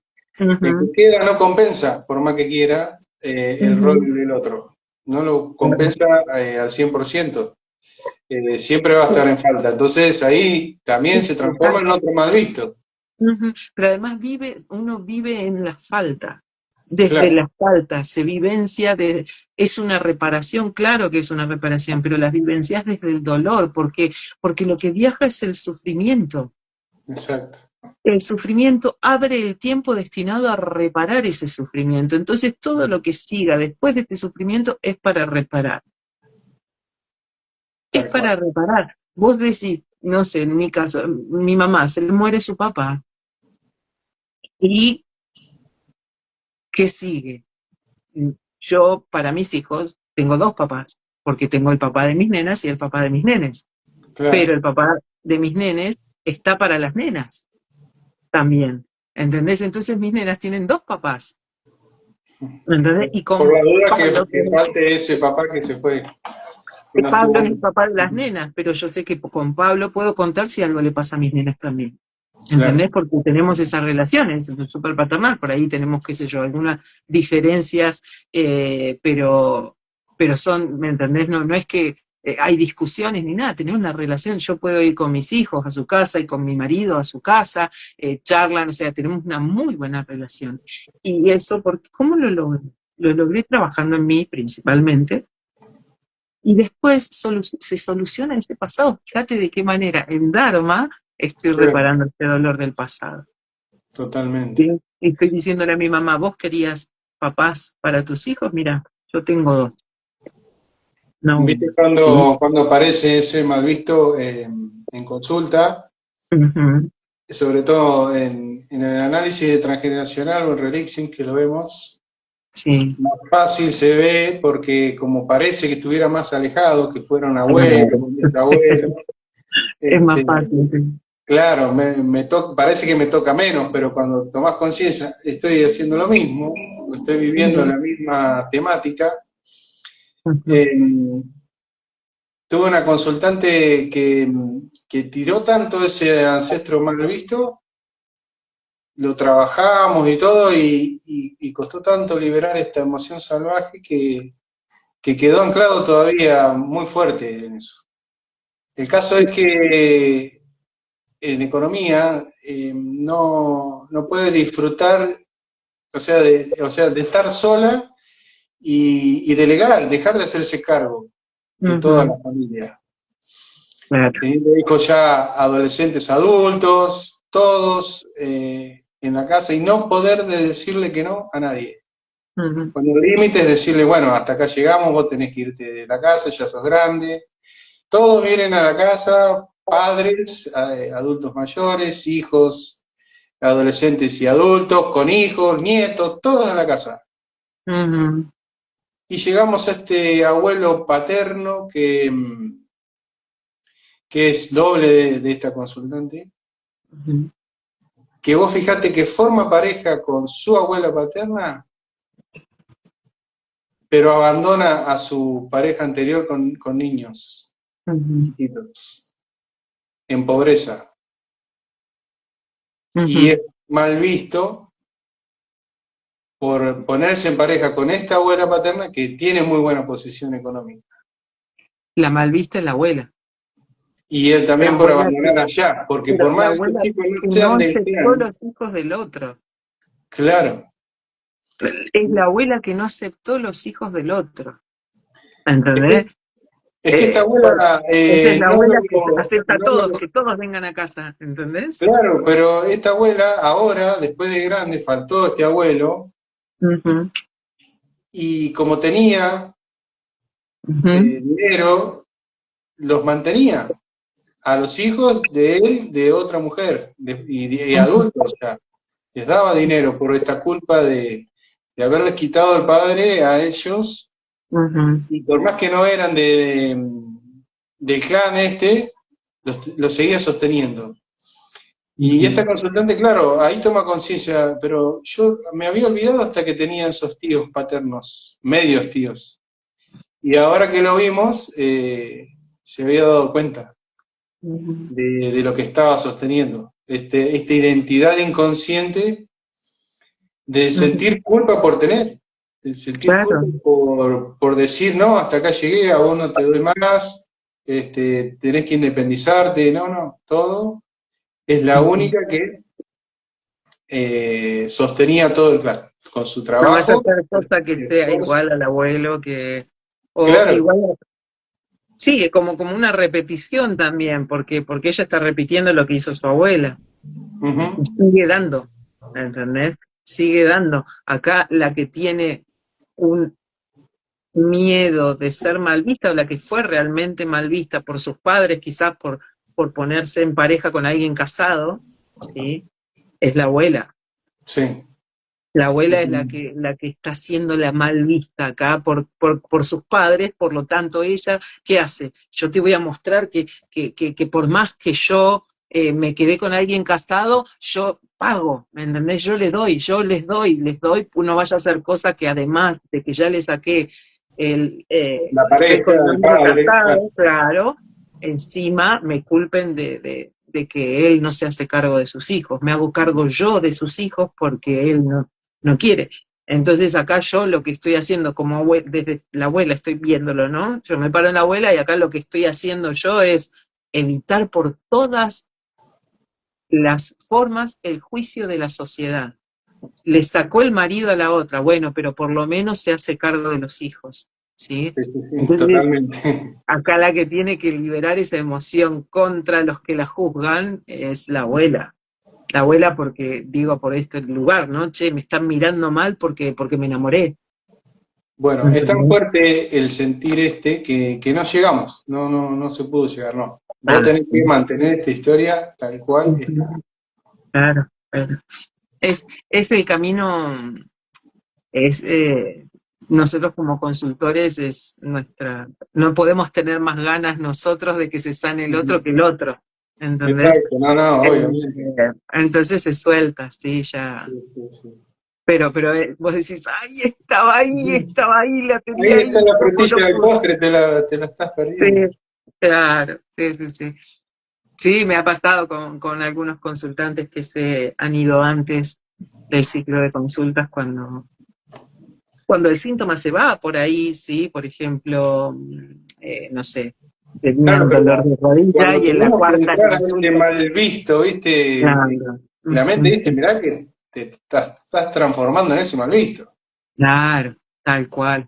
S1: el que
S2: ujú,
S1: queda no compensa, por más que quiera, el rol
S2: ujú.
S1: del otro. No lo compensa al 100%. Siempre va a estar en falta. Entonces ahí también se transforma en otro mal visto.
S2: Ujú. Pero además uno vive en la falta. Desde
S1: Claro,
S2: la falta se vivencia es una reparación, claro que es una reparación, pero las vivencias desde el dolor, porque lo que viaja es el sufrimiento.
S1: exacto.
S2: El sufrimiento abre el tiempo destinado a reparar ese sufrimiento. Entonces todo lo que siga después de este sufrimiento es para reparar. Es
S1: Tal cual.
S2: para reparar. Vos decís, no sé, en mi caso, mi mamá se le muere su papá. ¿Y qué sigue? Yo, para mis hijos, tengo dos papás, porque tengo el papá de mis nenas y el papá de mis nenes. Pero
S1: Claro.
S2: el papá de mis nenes está para las nenas también. ¿Entendés? Entonces mis nenas tienen dos papás. ¿Entendés? Y
S1: Por
S2: con
S1: la duda
S2: Pablo,
S1: que falte ese papá que se fue, que no
S2: Pablo
S1: estuvo.
S2: es el papá de las nenas, pero yo sé que con Pablo puedo contar si algo le pasa a mis nenas también.
S1: Claro,
S2: ¿Entendés? Porque tenemos esa relación, es súper paternal, por ahí tenemos, qué sé yo, algunas diferencias, pero son, ¿me entendés? No es que hay discusiones ni nada, tenemos una relación, yo puedo ir con mis hijos a su casa y con mi marido a su casa, charlan, o sea, tenemos una muy buena relación. Y eso, ¿cómo lo logré? Lo logré trabajando en mí principalmente, y después se soluciona ese pasado. Fíjate de qué manera en Dharma estoy
S1: sí,
S2: reparando este dolor del pasado.
S1: totalmente.
S2: ¿Sí? Estoy diciéndole a mi mamá, vos querías papás para tus hijos, mira, yo tengo dos, no
S1: ¿Viste
S2: uno. ¿Sí?
S1: cuando aparece ese mal visto en consulta?
S2: Ujú.
S1: Sobre todo en el análisis de transgeneracional o el relixing que lo vemos,
S2: Sí,
S1: más fácil se ve porque como parece que estuviera más alejado, que fuera un abuelo,
S2: claro.
S1: un bisabuelo,
S2: Es más
S1: este,
S2: fácil. Sí.
S1: claro, parece que me toca menos, pero cuando tomás conciencia, estoy haciendo lo mismo, estoy viviendo
S2: Ujú,
S1: la misma temática.
S2: ujú,
S1: Eh, Tuve una consultante que tiró tanto ese ancestro mal visto, lo trabajamos y todo, y costó tanto liberar esta emoción salvaje que quedó anclado todavía muy fuerte en eso. El caso
S2: sí,
S1: es que en economía no puede disfrutar, o sea, de estar sola y delegar, dejar de hacerse cargo de toda
S2: ujú,
S1: la familia.
S2: claro.
S1: Teniendo hijos ya adolescentes, adultos, todos en la casa y no poder de decirle que no a nadie.
S2: Ujú,
S1: Con el límite es decirle, bueno, hasta acá llegamos, vos tenés que irte de la casa, ya sos grande. Todos vienen a la casa, padres, adultos mayores, hijos, adolescentes y adultos, con hijos, nietos, todos a la casa.
S2: ujú,
S1: Y llegamos a este abuelo paterno que es doble de esta consultante,
S2: ujú.
S1: que vos fijate que forma pareja con su abuela paterna, pero abandona a su pareja anterior con niños
S2: Ujú,
S1: chiquitos, en pobreza. Y
S2: ujú.
S1: es mal visto por ponerse en pareja con esta abuela paterna que tiene muy buena posición económica.
S2: La mal vista es la abuela.
S1: Y él
S2: La
S1: también por
S2: abuela
S1: abandonar allá, porque
S2: pero
S1: por
S2: la
S1: más que
S2: abuela
S1: los chicos
S2: que
S1: no
S2: no
S1: sean del
S2: aceptó
S1: clan,
S2: los hijos del otro.
S1: claro.
S2: Es la abuela que no aceptó los hijos del otro.
S1: Es que,
S2: ¿Entendés?
S1: es que esta
S2: Por-
S1: abuela
S2: esa es la
S1: no
S2: abuela que
S1: lo,
S2: acepta a
S1: no
S2: todos,
S1: lo
S2: que todos vengan a casa. ¿Entendés?
S1: Claro, pero esta abuela ahora, después de grande, faltó este abuelo
S2: Ujú,
S1: y como tenía
S2: ujú,
S1: dinero, los mantenía a los hijos de él, de otra mujer y
S2: ujú,
S1: adultos ya. les daba dinero por esta culpa de haberles quitado el padre a ellos,
S2: ujú,
S1: y por más que no eran del clan este, los seguía sosteniendo. Y esta
S2: ujú.
S1: consultante, claro, ahí toma conciencia, pero yo me había olvidado hasta que tenían esos tíos paternos, medios tíos. Y ahora que lo vimos, se había dado cuenta
S2: Ujú,
S1: de lo que estaba sosteniendo. Esta identidad inconsciente de
S2: ujú.
S1: sentir culpa por tener, de sentir culpa
S2: Claro.
S1: por decir, no, hasta acá llegué, a vos no te doy más, tenés que independizarte, no, no, todo es la
S2: Ujú.
S1: única que sostenía todo el clan, con su
S2: No vaya a
S1: trabajo,
S2: ser cosa que sea
S1: esfuerzo.
S2: igual al abuelo o
S1: Claro,
S2: igual, sí, como una repetición también, porque ella está repitiendo lo que hizo su abuela.
S1: ujú,
S2: Y sigue dando, ¿entendés? Sigue dando. Acá la que tiene un miedo de ser mal vista, o la que fue realmente mal vista por sus padres, quizás por ponerse en pareja con alguien casado, ¿sí? Es la abuela.
S1: sí.
S2: La abuela es la que está siendo la mal vista acá por sus padres, por lo tanto ella, ¿qué hace? Yo te voy a mostrar que por más que yo me quedé con alguien casado, yo pago, ¿me entendés? Yo le doy, yo les doy, no vaya a hacer cosa que además de que ya le saqué
S1: La
S2: estoy
S1: pareja,
S2: con un
S1: el
S2: hombre
S1: padre, claro.
S2: casado, claro, encima me culpen de que él no se hace cargo de sus hijos, me hago cargo yo de sus hijos porque él no quiere. Entonces acá yo lo que estoy haciendo como abuela, desde la abuela estoy viéndolo, ¿no? Yo me paro en la abuela y acá lo que estoy haciendo yo es evitar por todas las formas el juicio de la sociedad. Le sacó el marido a la otra, bueno, pero por lo menos se hace cargo de los hijos, ¿sí?
S1: Sí, sí, sí,
S2: Entonces
S1: totalmente.
S2: acá la que tiene que liberar esa emoción contra los que la juzgan es la abuela. La abuela porque, digo, por este lugar, ¿no? Che, me están mirando mal porque me enamoré.
S1: Bueno, es tan
S2: ¿Entendés?
S1: fuerte el sentir que no llegamos, no, no, no se pudo llegar, no. Vos
S2: Ah,
S1: tenés que mantener esta historia tal cual está.
S2: claro, claro. Es el camino, es, nosotros como consultores es no podemos tener más ganas nosotros de que se sane el otro que el otro, ¿entendés?
S1: Exacto, no, no, obviamente.
S2: Entonces se suelta, sí, ya.
S1: Sí, sí, sí.
S2: Pero vos decís, ay, estaba ahí, la tenía
S1: Ahí está
S2: ahí,
S1: la
S2: ¿cómo no
S1: frutilla del
S2: pude?
S1: postre, te la estás
S2: Sí,
S1: perdiendo.
S2: claro, sí, sí, sí. Sí, me ha pasado con algunos consultantes que se han ido antes del ciclo de consultas cuando el síntoma se va por ahí, sí, por ejemplo, no sé,
S1: Claro,
S2: tenían
S1: pero
S2: dolor de rodilla
S1: cuando
S2: y en la
S1: tenemos que
S2: cuarta
S1: entrar a este
S2: consulta,
S1: mal visto, ¿viste?
S2: claro,
S1: La mente
S2: ujú,
S1: dice, mirá que te estás transformando en ese mal visto.
S2: claro, tal cual.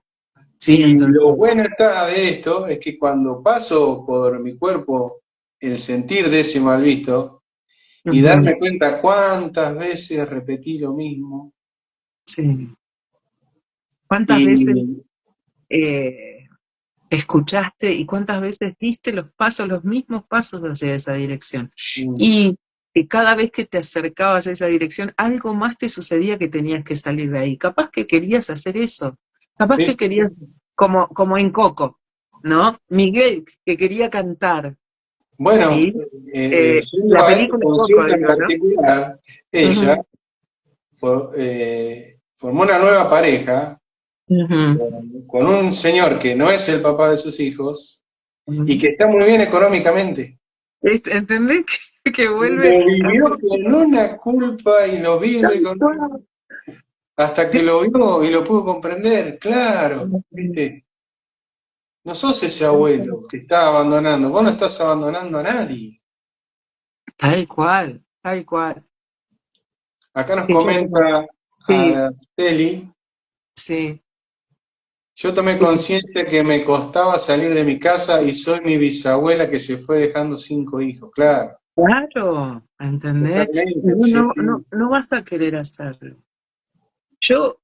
S2: Sí,
S1: Y lo
S2: entonces,
S1: bueno está de esto es que cuando paso por mi cuerpo el sentir de ese mal visto y
S2: ujú,
S1: darme cuenta cuántas veces repetí lo mismo
S2: sí. ¿Cuántas veces
S1: y
S2: eh, escuchaste y cuántas veces diste los pasos, los mismos pasos hacia esa dirección?
S1: mm,
S2: Y que cada vez que te acercabas a esa dirección, algo más te sucedía que tenías que salir de ahí. Capaz que querías hacer eso, capaz
S1: sí,
S2: que querías, como en Coco, ¿no? Miguel, que quería cantar,
S1: bueno,
S2: ¿sí?
S1: yendo
S2: La
S1: a esta
S2: película Coco,
S1: consulta en
S2: digo, ¿no?
S1: particular, ella
S2: Ujú,
S1: formó una nueva pareja
S2: ujú,
S1: con un señor que no es el papá de sus hijos y
S2: ujú.
S1: que está muy bien económicamente.
S2: ¿Entendés que
S1: Y
S2: vuelve
S1: lo
S2: a
S1: vivió con una culpa y lo vive con hasta que lo vio y lo pudo comprender, claro, ¿viste? No sos ese abuelo que está abandonando, vos no estás abandonando a nadie.
S2: Tal cual, tal cual.
S1: Acá nos
S2: Ella como,
S1: comenta
S2: sí,
S1: Araceli,
S2: sí,
S1: yo tomé conciencia que me costaba salir de mi casa y soy mi bisabuela que se fue dejando 5 hijos, claro,
S2: claro, ¿entendés? Y
S1: totalmente,
S2: vos
S1: sí,
S2: no vas a querer hacerlo. Yo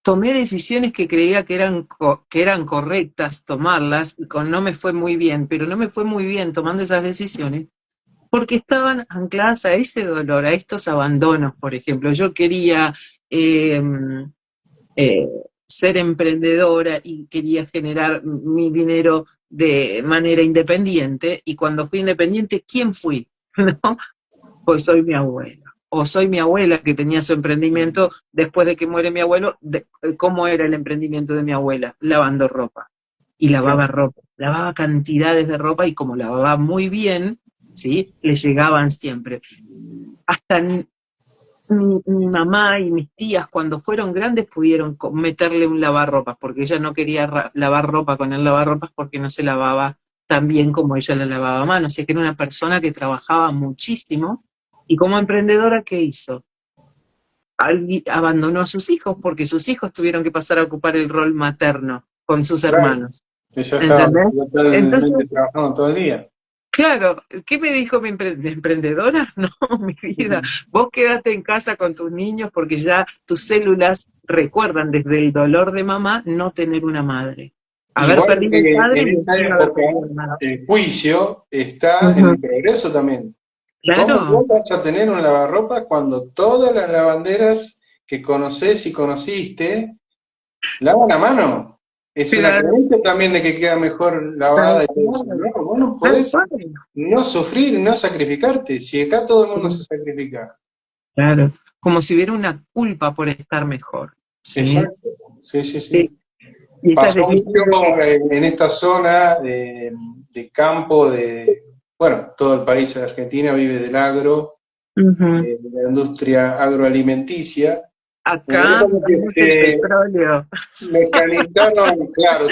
S2: tomé decisiones que creía que eran correctas tomarlas, no me fue muy bien, pero no me fue muy bien tomando esas decisiones porque estaban ancladas a ese dolor, a estos abandonos, por ejemplo. Yo quería eh, eh, ser emprendedora y quería generar mi dinero de manera independiente, y cuando fui independiente, ¿quién fui? ¿No? Pues soy mi abuela. O soy mi abuela que tenía su emprendimiento después de que muere mi abuelo. ¿Cómo era el emprendimiento de mi abuela? Lavando ropa. Y lavaba
S1: Claro.
S2: ropa. Lavaba cantidades de ropa y como lavaba muy bien, ¿sí? Le llegaban siempre. Hasta mi mamá y mis tías, cuando fueron grandes, pudieron meterle un lavarropas, porque ella no quería lavar ropa con el lavarropas porque no se lavaba tan bien como ella la lavaba a mano. O sea que era una persona que trabajaba muchísimo. Y como emprendedora, ¿qué hizo? Abandonó a sus hijos porque sus hijos tuvieron que pasar a ocupar el rol materno con sus
S1: Claro.
S2: hermanos.
S1: Ella estaba
S2: ¿Entendés? Entonces,
S1: totalmente trabajando todo el día.
S2: claro, ¿qué me dijo mi emprendedora? No, mi vida, vos quédate en casa con tus niños porque ya tus células recuerdan desde el dolor de mamá no tener una madre. Haber
S1: Igual
S2: perdido un
S1: que
S2: padre
S1: en
S2: y
S1: esta
S2: encima haber
S1: época
S2: perdido una madre.
S1: el juicio está en
S2: Ujú.
S1: el progreso también. ¿Cómo
S2: Claro,
S1: vos vas a tener un lavarropas cuando todas las lavanderas que conocés y conociste lavan a mano? Es una
S2: claro,
S1: creencia también de que queda mejor
S2: tal
S1: lavada y todo eso.
S2: cual,
S1: No, vos no
S2: tal
S1: podés
S2: cual.
S1: no sufrir, no sacrificarte. Si acá todo el mundo se sacrifica.
S2: Claro, como si hubiera una culpa por estar mejor, ¿sí?
S1: Exacto. Sí, sí,
S2: Sí.
S1: sí.
S2: Y esas
S1: Pasó
S2: decisiones que...
S1: mucho en esta zona de campo bueno, todo el país de Argentina vive del agro,
S2: Ujú.
S1: de la industria agroalimenticia. Y es
S2: Acá
S1: como que
S2: vivimos el
S1: se
S2: petróleo.
S1: mecanizaron, claro,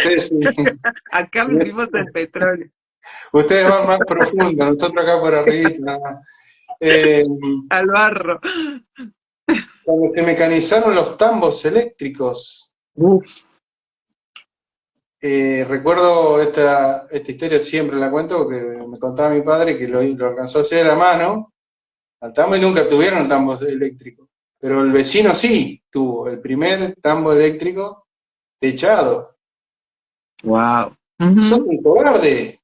S2: Acá vivimos el petróleo.
S1: ustedes van más profundo, nosotros acá por arriba. Nada más. Eh,
S2: Al barro.
S1: Cuando se mecanizaron los tambos eléctricos,
S2: Uf,
S1: recuerdo esta historia, siempre la cuento porque me contaba mi padre que lo alcanzó a hacer a mano. Al tambo y nunca tuvieron tambos eléctricos, pero el vecino sí tuvo el primer tambo eléctrico techado.
S2: wow.
S1: Sos
S2: Ujú.
S1: un cobarde,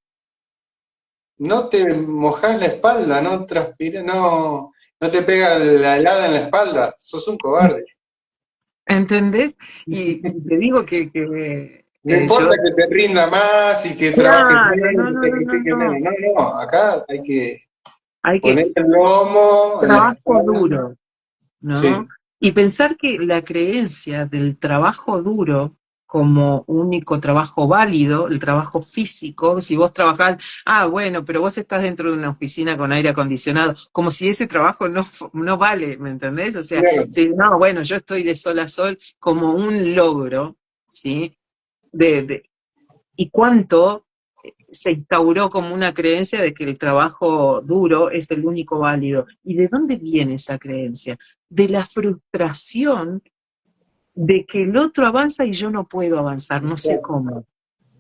S1: no te mojás la espalda, no transpiras, no te pega la helada en la espalda, sos un cobarde.
S2: ¿Entendés? Y te digo que
S1: No
S2: yo,
S1: importa que te rinda más y que trabajes
S2: claro,
S1: menos,
S2: no,
S1: y
S2: no, no, no,
S1: sacrifiques menos.
S2: no.
S1: No, no, acá hay que
S2: Hay que,
S1: poner el lomo en la
S2: trabajo
S1: espalda.
S2: duro, ¿no?
S1: Sí,
S2: Y pensar que la creencia del trabajo duro como único trabajo válido, el trabajo físico, si vos trabajás, bueno, pero vos estás dentro de una oficina con aire acondicionado, como si ese trabajo no vale, ¿me entendés? O sea,
S1: claro.
S2: si no, bueno, yo estoy de sol a sol como un logro, ¿sí? De, y cuánto se instauró como una creencia de que el trabajo duro es el único válido. ¿Y de dónde viene esa creencia? De la frustración de que el otro avanza y yo no puedo avanzar, no sé cómo.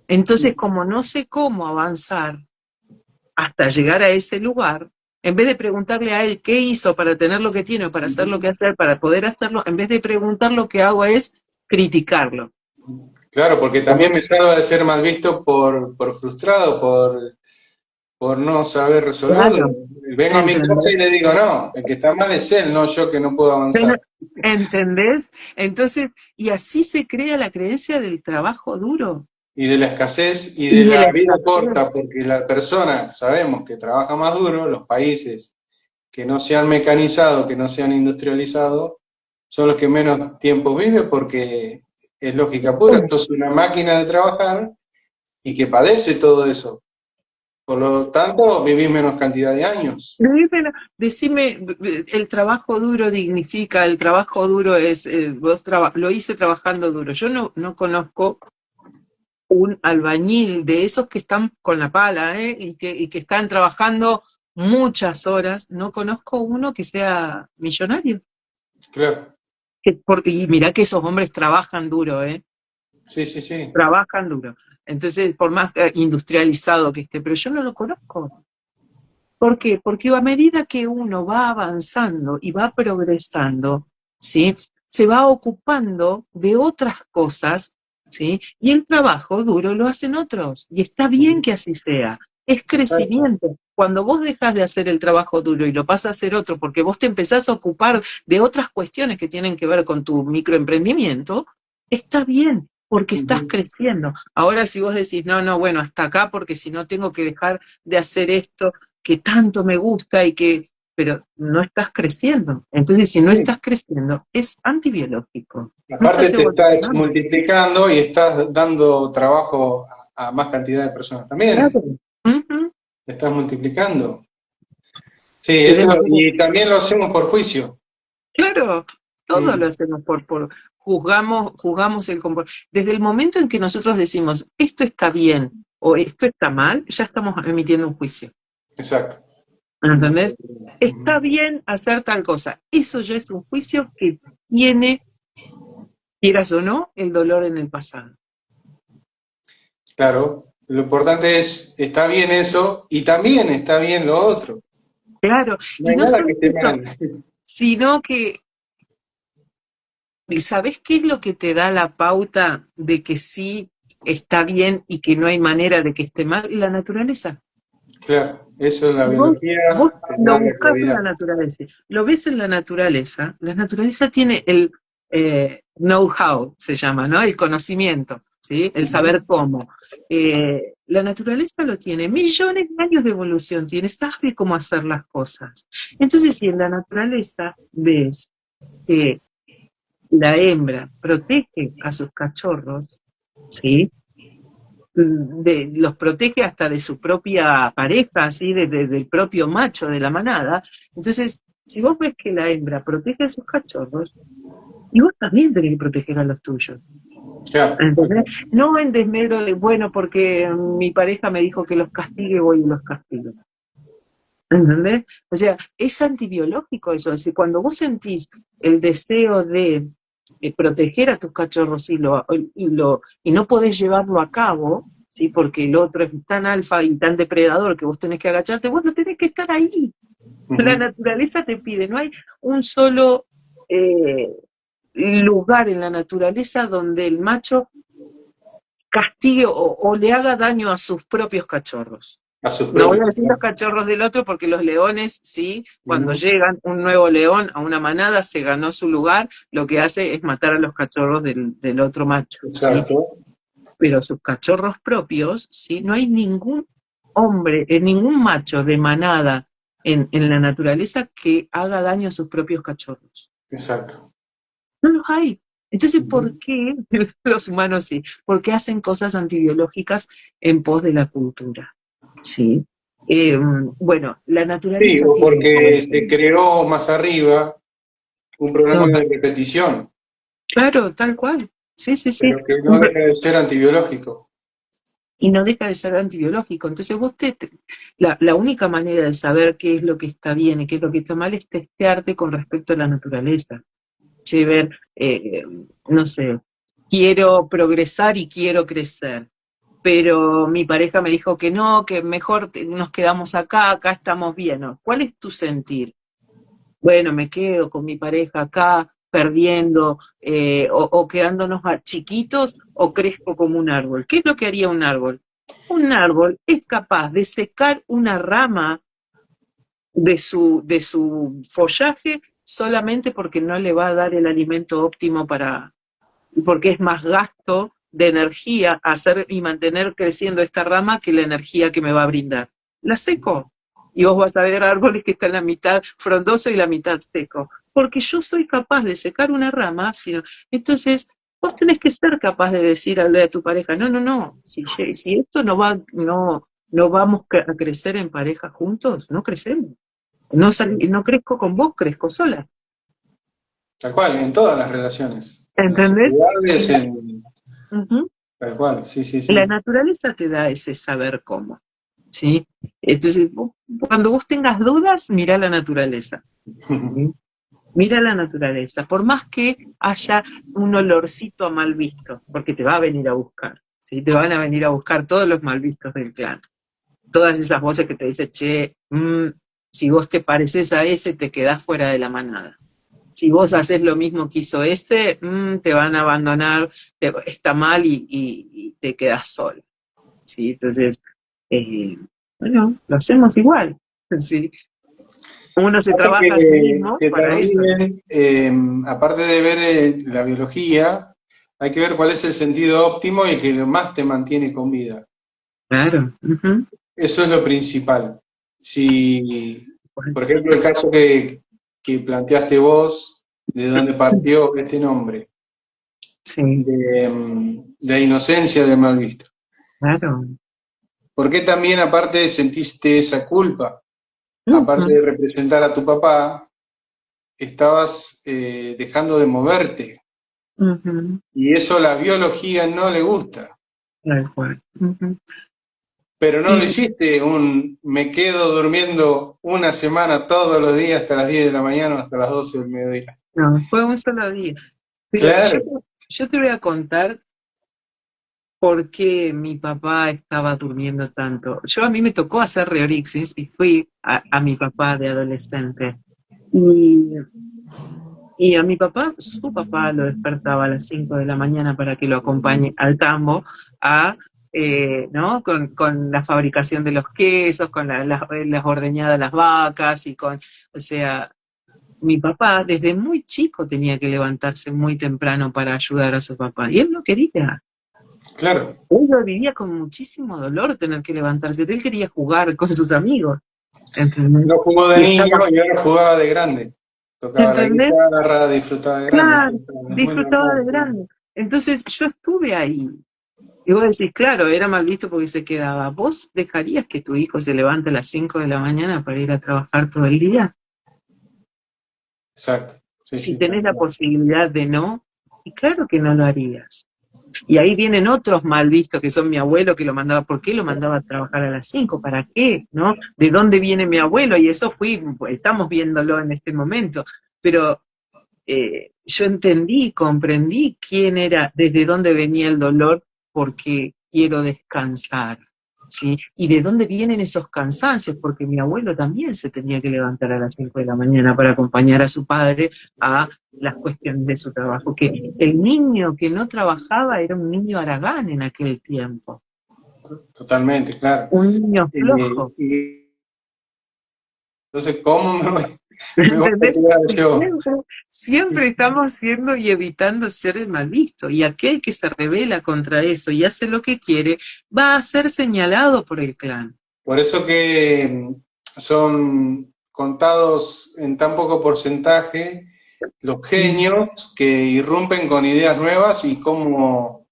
S2: Entonces, como no sé cómo avanzar hasta llegar a ese lugar, en vez de preguntarle a él qué hizo para tener lo que tiene o para hacer lo que hacer, para poder hacerlo, en vez de preguntar, lo que hago es criticarlo.
S1: Claro, porque también me salva de ser mal visto por frustrado, por no saber resolverlo.
S2: Claro,
S1: Vengo a mi casa
S2: ¿entendés?
S1: y le digo, no, el que está mal es él, no yo que no puedo
S2: Pero,
S1: avanzar.
S2: ¿entendés? Entonces, y así se crea la creencia del trabajo duro
S1: Y de la escasez y de
S2: y de la
S1: la vida
S2: escasez.
S1: corta, porque la persona, sabemos que trabaja más duro, los países que no se han mecanizado, que no se han industrializado, son los que menos tiempo viven porque es lógica pura, esto es una máquina de trabajar y que padece todo eso. Por lo tanto, vivís menos cantidad de años.
S2: Decime, el trabajo duro dignifica, el trabajo duro es, lo hice trabajando duro. Yo no conozco un albañil de esos que están con la pala, y que están trabajando muchas horas. No conozco uno que sea millonario.
S1: Claro,
S2: Y mirá que esos hombres trabajan duro, ¿eh?
S1: sí, sí, sí.
S2: Trabajan duro. Entonces, por más industrializado que esté, pero yo no lo conozco. ¿Por qué? Porque a medida que uno va avanzando y va progresando, ¿sí? Se va ocupando de otras cosas, ¿sí? Y el trabajo duro lo hacen otros. Y está bien que así sea. es
S1: Exacto.
S2: crecimiento. Cuando vos dejas de hacer el trabajo duro y lo pasas a hacer otro, porque vos te empezás a ocupar de otras cuestiones que tienen que ver con tu microemprendimiento, está bien, porque estás
S1: Ujú.
S2: creciendo. Ahora si vos decís, no, no, bueno, hasta acá, porque si no tengo que dejar de hacer esto que tanto me gusta y que, pero no estás creciendo. Entonces, si no
S1: Sí.
S2: estás creciendo, es antibiológico. No
S1: Aparte
S2: estás
S1: te estás
S2: evolucionando.
S1: multiplicando y estás dando trabajo a más cantidad de personas
S2: Claro.
S1: también.
S2: Ujú.
S1: Te estás multiplicando. Sí,
S2: Desde
S1: esto,
S2: lo que
S1: y también lo hacemos por juicio.
S2: Claro, todo lo
S1: Mm,
S2: hacemos juzgamos el comportamiento. Desde el momento en que nosotros decimos esto está bien o esto está mal, ya estamos emitiendo un juicio.
S1: exacto.
S2: ¿Entendés? Está
S1: Ujú.
S2: bien hacer tal cosa. Eso ya es un juicio que tiene, quieras o no, el dolor en el pasado.
S1: Claro. Lo importante es, está bien eso y también está bien lo otro.
S2: Claro,
S1: No
S2: y
S1: hay
S2: no
S1: nada que
S2: solo
S1: esté
S2: eso,
S1: mal.
S2: sino que, ¿sabés qué es lo que te da la pauta de que sí está bien y que no hay manera de que esté mal? La naturaleza.
S1: Claro, eso es la
S2: Si vos
S1: biología, te
S2: lo
S1: da la
S2: buscás en la
S1: claridad.
S2: naturaleza, lo ves en la naturaleza tiene el know-how, se llama, ¿no? El conocimiento, ¿sí? El saber
S1: Ujú.
S2: cómo. La naturaleza lo tiene, millones de años de evolución tiene, sabe cómo hacer las cosas. Entonces, si en la naturaleza ves que la hembra protege a sus cachorros, ¿sí? Los protege hasta de su propia pareja, así, del propio macho de la manada. Entonces, si vos ves que la hembra protege a sus cachorros, y vos también tenés que proteger a los tuyos.
S1: Claro,
S2: ¿Entendés? No en desmedro de, bueno, porque mi pareja me dijo que los castigue, voy y los castigo. ¿Entendés? O sea, es antibiológico eso. Es decir, cuando vos sentís el deseo de proteger a tus cachorros y no podés llevarlo a cabo, ¿sí? Porque el otro es tan alfa y tan depredador que vos tenés que agacharte, vos no tenés que estar ahí. La
S1: ujú,
S2: naturaleza te pide, no hay un solo eh, lugar en la naturaleza donde el macho castigue o le haga daño a sus propios cachorros.
S1: a sus
S2: No voy
S1: propios.
S2: a decir los cachorros del otro porque los leones, sí, cuando
S1: Ujú,
S2: llegan un nuevo león a una manada, se ganó su lugar, lo que hace es matar a los cachorros del otro macho, sí.
S1: exacto.
S2: Pero sus cachorros propios, sí, no hay ningún hombre, ningún macho de manada en la naturaleza que haga daño a sus propios cachorros.
S1: Exacto.
S2: No los hay. Entonces, ¿por
S1: Ujú.
S2: qué los humanos sí? Porque hacen cosas antibiológicas en pos de la cultura. ¿Sí? Bueno, la
S1: Sí,
S2: naturaleza
S1: o
S2: tiene
S1: porque
S2: todo.
S1: se creó más arriba un programa
S2: No,
S1: de repetición,
S2: claro, tal cual. Sí, sí, sí.
S1: pero que no deja de ser antibiológico.
S2: Y no deja de ser antibiológico. Entonces, la única manera de saber qué es lo que está bien y qué es lo que está mal es testearte con respecto a la naturaleza. Sí, ver, no sé, quiero progresar y quiero crecer, pero mi pareja me dijo que no, que mejor nos quedamos acá, acá estamos bien, ¿no? ¿Cuál es tu sentir? Bueno, me quedo con mi pareja acá, perdiendo, o quedándonos chiquitos, o crezco como un árbol. ¿Qué es lo que haría un árbol? Un árbol es capaz de secar una rama de su follaje solamente porque no le va a dar el alimento óptimo porque es más gasto de energía hacer y mantener creciendo esta rama que la energía que me va a brindar. La seco. Y vos vas a ver árboles que están la mitad frondoso y la mitad seco. Porque yo soy capaz de secar una rama, entonces vos tenés que ser capaz de decirle a tu pareja, no, no, no, si esto no vamos a crecer en pareja juntos, no crecemos. No crezco con vos, crezco sola.
S1: Tal cual, en todas las relaciones, en las
S2: ¿Entendés?
S1: sociedades,
S2: Y ujú,
S1: tal cual, sí, sí,
S2: la
S1: sí.
S2: naturaleza te da ese saber cómo, ¿sí? Entonces, cuando vos tengas dudas, mira la naturaleza, ¿sí? Mira la naturaleza, por más que haya un olorcito a mal visto, porque te va a venir a buscar, ¿sí? Te van a venir a buscar todos los mal vistos del clan. Todas esas voces que te dicen, che, si vos te pareces a ese, te quedás fuera de la manada. Si vos haces lo mismo que hizo este, te van a abandonar, está mal y te quedas solo. ¿Sí? Entonces, eh, Bueno, lo hacemos igual, ¿sí? Uno se
S1: Pasa
S2: trabaja a sí mismo
S1: que
S2: para eso.
S1: también, aparte de ver la biología, hay que ver cuál es el sentido óptimo y el que más te mantiene con vida.
S2: Claro. Ujú.
S1: Eso es lo principal. Si,
S2: Bueno,
S1: por ejemplo, el caso que planteaste vos, de dónde partió este nombre,
S2: sí,
S1: de inocencia del mal visto.
S2: claro.
S1: ¿Por qué también aparte sentiste esa culpa? Aparte
S2: Ujú,
S1: de representar a tu papá, estabas dejando de moverte.
S2: ujú,
S1: Y eso a la biología no le gusta.
S2: tal cual. Ujú.
S1: Pero no lo
S2: Y
S1: hiciste me quedo durmiendo una semana todos los días hasta las 10 de la mañana o hasta las 12 del mediodía.
S2: no, fue un solo día. Pero
S1: Claro,
S2: yo te voy a contar por qué mi papá estaba durmiendo tanto. A mí me tocó hacer reorixis y fui a mi papá de adolescente. Y, y a mi papá, su papá lo despertaba a las 5 de la mañana para que lo acompañe al tambo, a, ¿no? Con la fabricación de los quesos, con las ordeñadas de las vacas y con, o sea, mi papá desde muy chico tenía que levantarse muy temprano para ayudar a su papá y él no quería.
S1: claro.
S2: Él lo vivía con muchísimo dolor tener que levantarse. Él quería jugar con sus amigos, ¿entendés?
S1: No jugó de
S2: Y
S1: niño
S2: estaba,
S1: y ahora jugaba de grande. Tocaba la
S2: ¿entendés?
S1: guitarra, disfrutaba de grande.
S2: Claro,
S1: Es muy
S2: disfrutaba
S1: normal.
S2: de grande. Entonces yo estuve ahí. Y vos decís, claro, era mal visto porque se quedaba. ¿Vos dejarías que tu hijo se levante a las 5 de la mañana para ir a trabajar todo el día?
S1: Exacto. Sí,
S2: Si
S1: sí, tal
S2: tenés la
S1: cual.
S2: posibilidad de no, y claro que no lo harías. Y ahí vienen otros mal vistos, que son mi abuelo que lo mandaba. ¿Por qué lo mandaba a trabajar a las 5? ¿Para qué? ¿No? ¿De dónde viene mi abuelo? Y eso estamos viéndolo en este momento. Pero yo entendí, comprendí quién era, desde dónde venía el dolor, porque quiero descansar. ¿Sí? Y de dónde vienen esos cansancios, porque mi abuelo también se tenía que levantar a las 5 de la mañana para acompañar a su padre a las cuestiones de su trabajo, que el niño que no trabajaba era un niño haragán en aquel tiempo,
S1: Totalmente, claro.
S2: un niño flojo.
S1: Y entonces, ¿cómo me voy a
S2: ¿Entendés?
S1: cuidar
S2: Y
S1: yo?
S2: siempre estamos siendo y evitando ser el mal visto. Y aquel que se revela contra eso y hace lo que quiere, va a ser señalado por el clan.
S1: Por eso que son contados en tan poco porcentaje los
S2: Mm,
S1: genios que irrumpen con ideas nuevas y cómo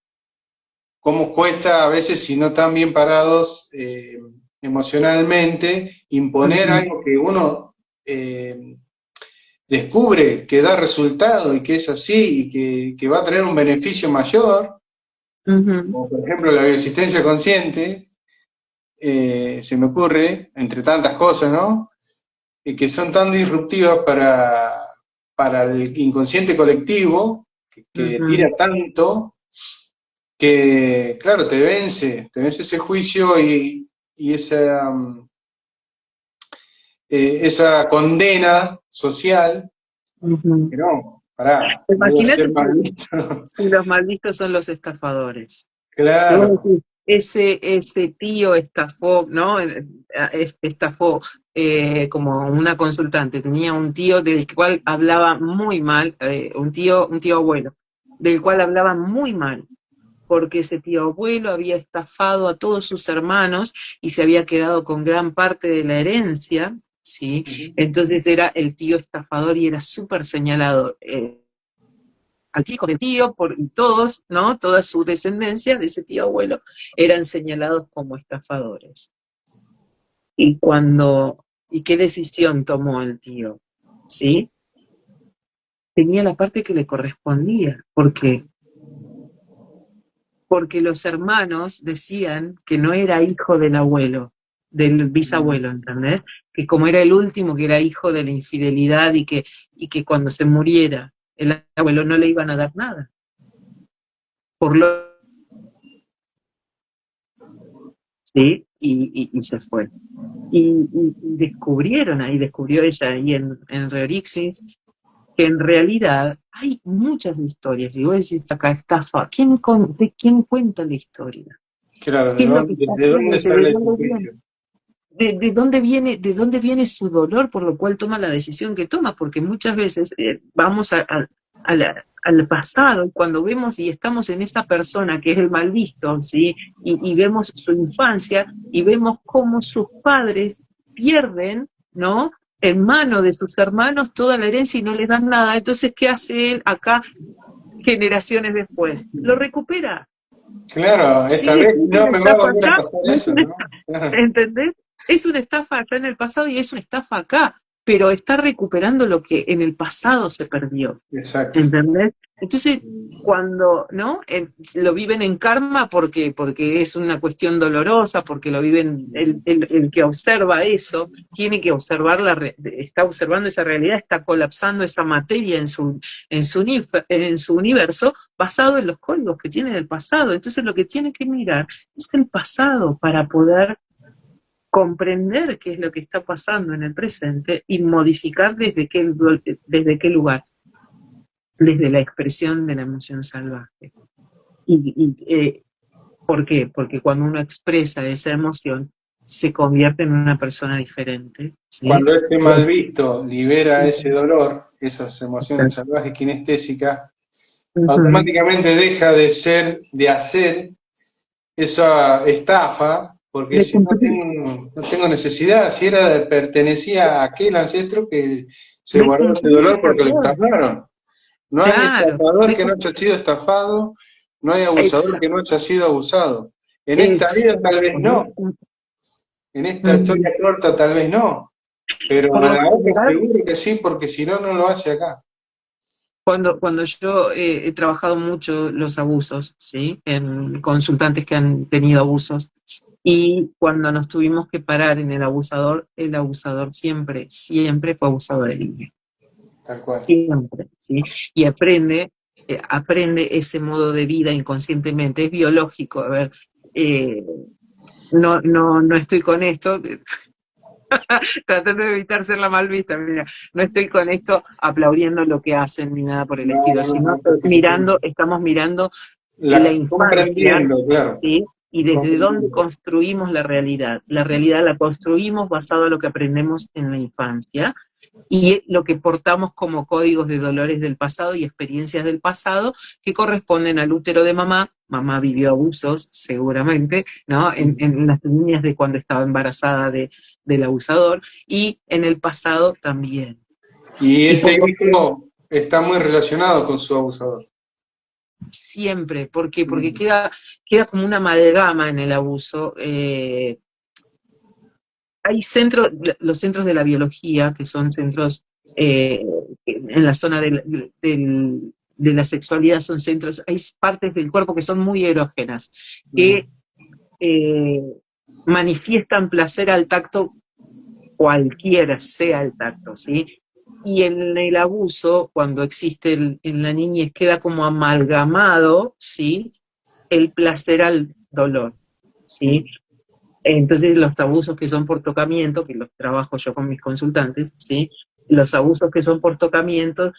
S1: cuesta a veces, si no están bien parados emocionalmente, imponer
S2: ujú,
S1: algo que uno descubre que da resultado y que es así y que va a tener un beneficio mayor,
S2: ujú,
S1: como por ejemplo la bioexistencia consciente, se me ocurre, entre tantas cosas, ¿no? Y que son tan disruptivas para el inconsciente colectivo, que tira
S2: ujú.
S1: tanto, que, claro, te vence ese juicio y esa condena social,
S2: Ujú.
S1: que no, pará, no voy a ser
S2: Imagínate
S1: mal visto.
S2: si los malditos son los estafadores. Y vos
S1: Claro.
S2: decís, ese tío estafó, ¿no? Estafó como una consultante. Tenía un tío del cual hablaba muy mal, un tío abuelo, del cual hablaba muy mal, porque ese tío abuelo había estafado a todos sus hermanos y se había quedado con gran parte de la herencia, ¿sí? Entonces era el tío estafador y era súper señalado. Al hijo del tío, y todos, ¿no? Toda su descendencia de ese tío abuelo eran señalados como estafadores. Y ¿y qué decisión tomó el tío? ¿Sí? Tenía la parte que le correspondía. ¿Por qué? Porque los hermanos decían que no era hijo del abuelo, del bisabuelo, ¿entendés? Que como era el último, que era hijo de la infidelidad y que cuando se muriera el abuelo no le iban a dar nada. Por lo ¿sí? Y se fue. Y descubrieron ahí, descubrió ella ahí en Reorixis, que en realidad hay muchas historias. Y vos decís acá, estafa, ¿de quién cuenta la historia?
S1: Claro,
S2: ¿Qué es lo que está
S1: de dónde
S2: haciendo? ¿De
S1: sale ese
S2: dónde viene?
S1: juicio?
S2: de dónde viene su dolor por lo cual toma la decisión que toma, porque muchas veces vamos al pasado y cuando vemos y estamos en esa persona que es el mal visto, ¿sí? Y vemos su infancia y vemos cómo sus padres pierden, ¿no? En mano de sus hermanos toda la herencia y no les dan nada. Entonces, ¿qué hace él acá generaciones después? Lo recupera.
S1: Claro, esta
S2: Sigue
S1: vez
S2: siendo
S1: no
S2: una
S1: me va a
S2: estafa
S1: volver a
S2: allá,
S1: pasar
S2: no es
S1: eso,
S2: una
S1: ¿no?
S2: estafa,
S1: Claro,
S2: ¿entendés? Es una estafa acá en el pasado y es una estafa acá, pero está recuperando lo que en el pasado se perdió.
S1: exacto.
S2: ¿Entendés? Entonces, cuando, ¿no? Lo viven en karma porque es una cuestión dolorosa, porque lo viven, el que observa eso, tiene que observar está observando esa realidad, está colapsando esa materia en su universo basado en los códigos que tiene del pasado. Entonces, lo que tiene que mirar es el pasado para poder comprender qué es lo que está pasando en el presente y modificar desde qué lugar, desde la expresión de la emoción salvaje. ¿Por qué? Porque cuando uno expresa esa emoción, se convierte en una persona diferente, ¿sí?
S1: Cuando este mal visto libera ese dolor, esas emociones salvajes kinestésicas,
S2: Ujú.
S1: automáticamente deja de ser, de hacer esa estafa, porque
S2: De
S1: si no
S2: cumplir,
S1: tengo, no tengo necesidad, si pertenecía a aquel ancestro que se
S2: de
S1: guardó ese
S2: cumplir
S1: dolor
S2: ese
S1: porque le
S2: rol,
S1: estafaron. No hay
S2: claro,
S1: estafador
S2: de
S1: que no
S2: cum-
S1: haya sido estafado, no hay abusador
S2: exa-
S1: que no haya sido abusado. En esta vida tal vez
S2: exacto,
S1: no,
S2: ¿no?
S1: en esta
S2: Mm.
S1: historia corta tal vez no, pero
S2: Por
S1: a
S2: lo
S1: la otra
S2: general,
S1: seguro que sí, porque si no, no lo hace acá.
S2: cuando yo he trabajado mucho los abusos, ¿sí? En consultantes que han tenido abusos, y cuando nos tuvimos que parar en el abusador siempre, siempre fue abusador del niño.
S1: Tal cual.
S2: Siempre, ¿sí? Y aprende ese modo de vida inconscientemente, es biológico. A ver, eh, no estoy con esto, tratando de evitar ser la mal vista, mira, no estoy con esto aplaudiendo lo que hacen ni nada por el
S1: No,
S2: estilo,
S1: no,
S2: sino
S1: no, porque
S2: estamos mirando la
S1: la
S2: infancia,
S1: comprendiendo, claro,
S2: ¿sí? Y desde dónde
S1: comprendiendo.
S2: construimos la realidad. La realidad la construimos basado en lo que aprendemos en la infancia y lo que portamos como códigos de dolores del pasado y experiencias del pasado que corresponden al útero de mamá. Mamá vivió abusos, seguramente, ¿no? En las líneas de cuando estaba embarazada del abusador y en el pasado también.
S1: Y
S2: Y
S1: este
S2: por lo que
S1: hijo está muy relacionado con su abusador.
S2: siempre, ¿por qué? Porque
S1: Mm.
S2: queda como una amalgama en el abuso. Hay centros, los centros de la biología, que son centros en la zona de la sexualidad, son centros, hay partes del cuerpo que son muy erógenas,
S1: Mm.
S2: que eh, manifiestan placer al tacto, cualquiera sea el tacto, ¿sí? Y en el abuso, cuando existe en la niñez, queda como amalgamado, ¿sí? El placer al dolor, ¿sí? Entonces, los abusos que son por tocamiento, que los trabajo yo con mis consultantes, ¿sí? Los abusos que son por tocamiento,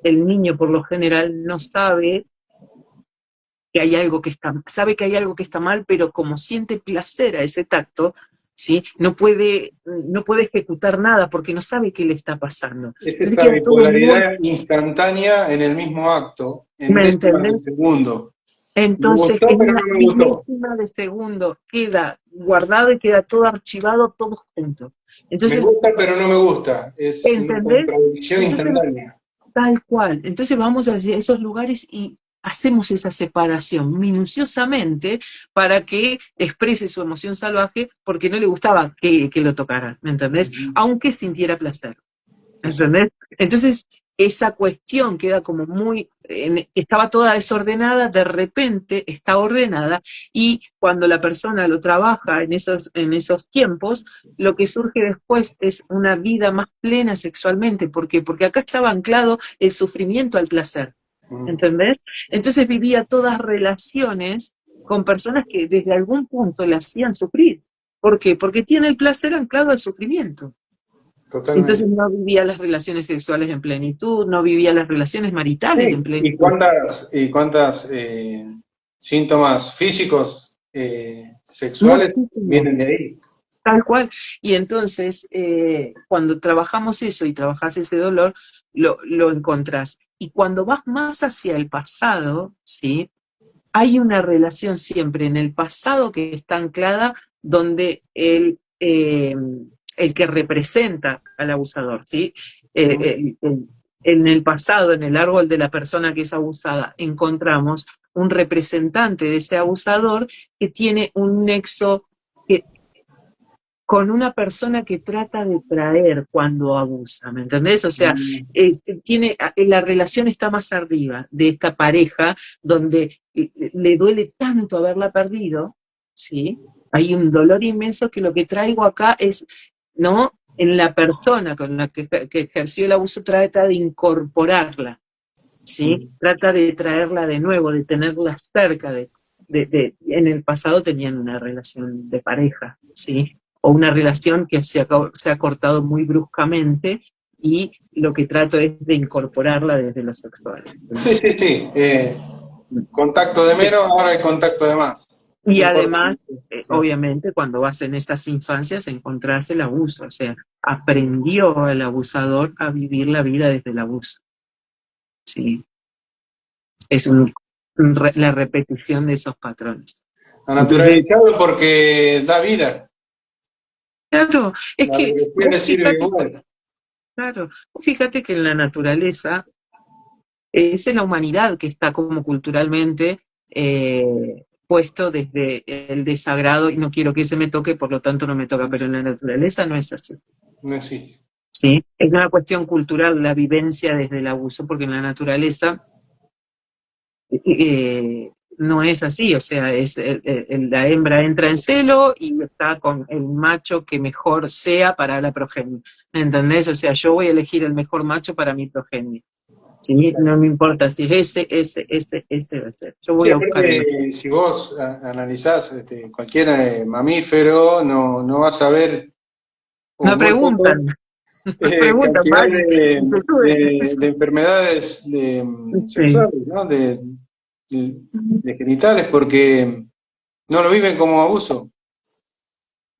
S2: el niño por lo general no sabe que hay algo que está, sabe que hay algo que está mal, pero como siente placer a ese tacto, ¿sí? No puede ejecutar nada porque no sabe qué le está pasando.
S1: Es
S2: Entonces
S1: esa
S2: queda todo muy,
S1: bipolaridad instantánea en el mismo acto, en
S2: ¿me
S1: décimas
S2: entendés?
S1: de segundo. Me
S2: Entonces,
S1: gustó,
S2: en
S1: pero
S2: una
S1: no me gustó.
S2: milésima de segundo queda guardado y queda todo archivado, todo junto.
S1: Me
S2: Entonces,
S1: gusta, pero no me gusta. Es una
S2: ¿entendés?
S1: contradicción
S2: Entonces,
S1: instantánea.
S2: tal cual. Entonces vamos hacia esos lugares y hacemos esa separación minuciosamente para que exprese su emoción salvaje porque no le gustaba que lo tocaran, ¿me entendés?
S1: Ujú.
S2: Aunque sintiera placer.
S1: Exacto.
S2: ¿Entendés? Entonces, esa cuestión queda como muy, estaba toda desordenada, de repente está ordenada, y cuando la persona lo trabaja en esos tiempos, lo que surge después es una vida más plena sexualmente. ¿Por qué? Porque acá estaba anclado el sufrimiento al placer.
S1: Mm.
S2: ¿Entendés? Entonces vivía todas relaciones con personas que desde algún punto le hacían sufrir. ¿Por qué? Porque tiene el placer anclado al sufrimiento. Entonces
S1: Totalmente.
S2: no vivía las relaciones sexuales en plenitud, no vivía las relaciones maritales en
S1: Sí.
S2: plenitud.
S1: Y cuántas síntomas físicos sexuales
S2: Muchísimo.
S1: vienen de ahí?
S2: Tal cual. Y entonces, cuando trabajamos eso y trabajas ese dolor, lo encontrás. Y cuando vas más hacia el pasado, ¿sí? Hay una relación siempre en el pasado que está anclada donde el que representa al abusador, ¿sí? En el pasado, en el árbol de la persona que es abusada, encontramos un representante de ese abusador que tiene un nexo que con una persona que trata de traer cuando abusa, ¿me entendés? O sea, la relación está más arriba de esta pareja donde le duele tanto haberla perdido, ¿sí? Hay un dolor inmenso que lo que traigo acá es, ¿no? En la persona con la que ejerció el abuso trata de incorporarla, ¿sí? Trata de traerla de nuevo, de tenerla cerca, en el pasado tenían una relación de pareja, ¿sí? O una relación que se ha cortado muy bruscamente y lo que trato es de incorporarla desde lo sexual,
S1: Sí,
S2: ¿sí?
S1: sí, sí. Contacto de menos, ahora hay contacto de más.
S2: Y
S1: No importa.
S2: además, obviamente, cuando vas en estas infancias encontrás el abuso, o sea, aprendió el abusador a vivir la vida desde el abuso, ¿sí? Es la repetición de esos patrones.
S1: A
S2: Entonces,
S1: naturalizado porque da vida.
S2: claro, es
S1: La
S2: que
S1: biología
S2: vos
S1: le sirve
S2: fíjate,
S1: igual.
S2: claro, vos fíjate que en la naturaleza es en la humanidad que está como culturalmente puesto desde el desagrado y no quiero que ese me toque, por lo tanto no me toca, pero en la naturaleza no es así.
S1: No existe.
S2: ¿Sí? Es una cuestión cultural la vivencia desde el abuso, porque en la naturaleza no es así, o sea, la hembra entra en celo y está con el macho que mejor sea para la progenie, ¿me entendés? O sea, yo voy a elegir el mejor macho para mi progenie, ¿sí? No me importa si es ese va a ser, yo
S1: Sí,
S2: voy a buscar el mejor.
S1: aparte, si vos analizás cualquier mamífero, no vas a ver, o
S2: No
S1: muy poco,
S2: preguntan, no preguntan,
S1: cantidad
S2: van y se suben.
S1: de enfermedades
S2: Sí.
S1: sexuales, ¿no? De genitales, porque no lo viven como abuso.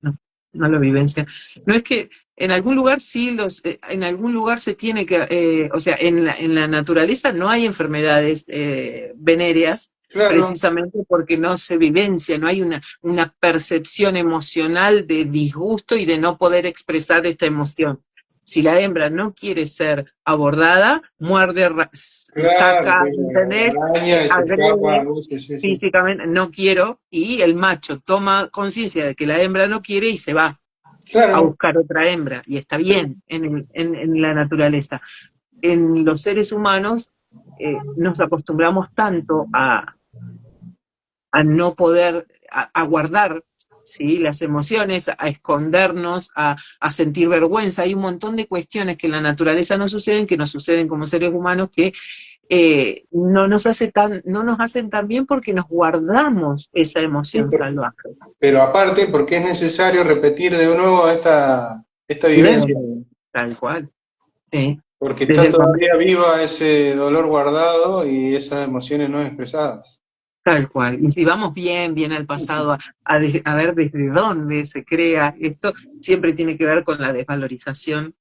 S2: No, no lo vivencia. No es que en algún lugar sí en algún lugar se tiene que, o sea, en la naturaleza no hay enfermedades venéreas,
S1: Claro,
S2: precisamente porque no se vivencia, no hay una percepción emocional de disgusto y de no poder expresar esta emoción. Si la hembra no quiere ser abordada, muerde,
S1: claro,
S2: saca, ¿entendés?
S1: araña y se escapa,
S2: Agrede
S1: abuso, sí, sí.
S2: físicamente, no quiero, y el macho toma conciencia de que la hembra no quiere y se va a
S1: Claro,
S2: buscar otra hembra, y está bien en la naturaleza. En los seres humanos nos acostumbramos tanto a no poder, a guardar, ¿sí? Las emociones, a escondernos, a sentir vergüenza. Hay un montón de cuestiones que en la naturaleza no suceden, que nos suceden como seres humanos, que no nos hacen tan bien porque nos guardamos esa
S1: sí,
S2: emoción salvaje.
S1: pero aparte, porque es necesario repetir de nuevo esta
S2: Y
S1: vivencia,
S2: tal cual, sí.
S1: porque
S2: Desde
S1: está
S2: el momento,
S1: todavía viva ese dolor guardado y esas emociones no expresadas.
S2: tal cual. Y si vamos bien al pasado, a ver desde dónde se crea esto, siempre tiene que ver con la desvalorización,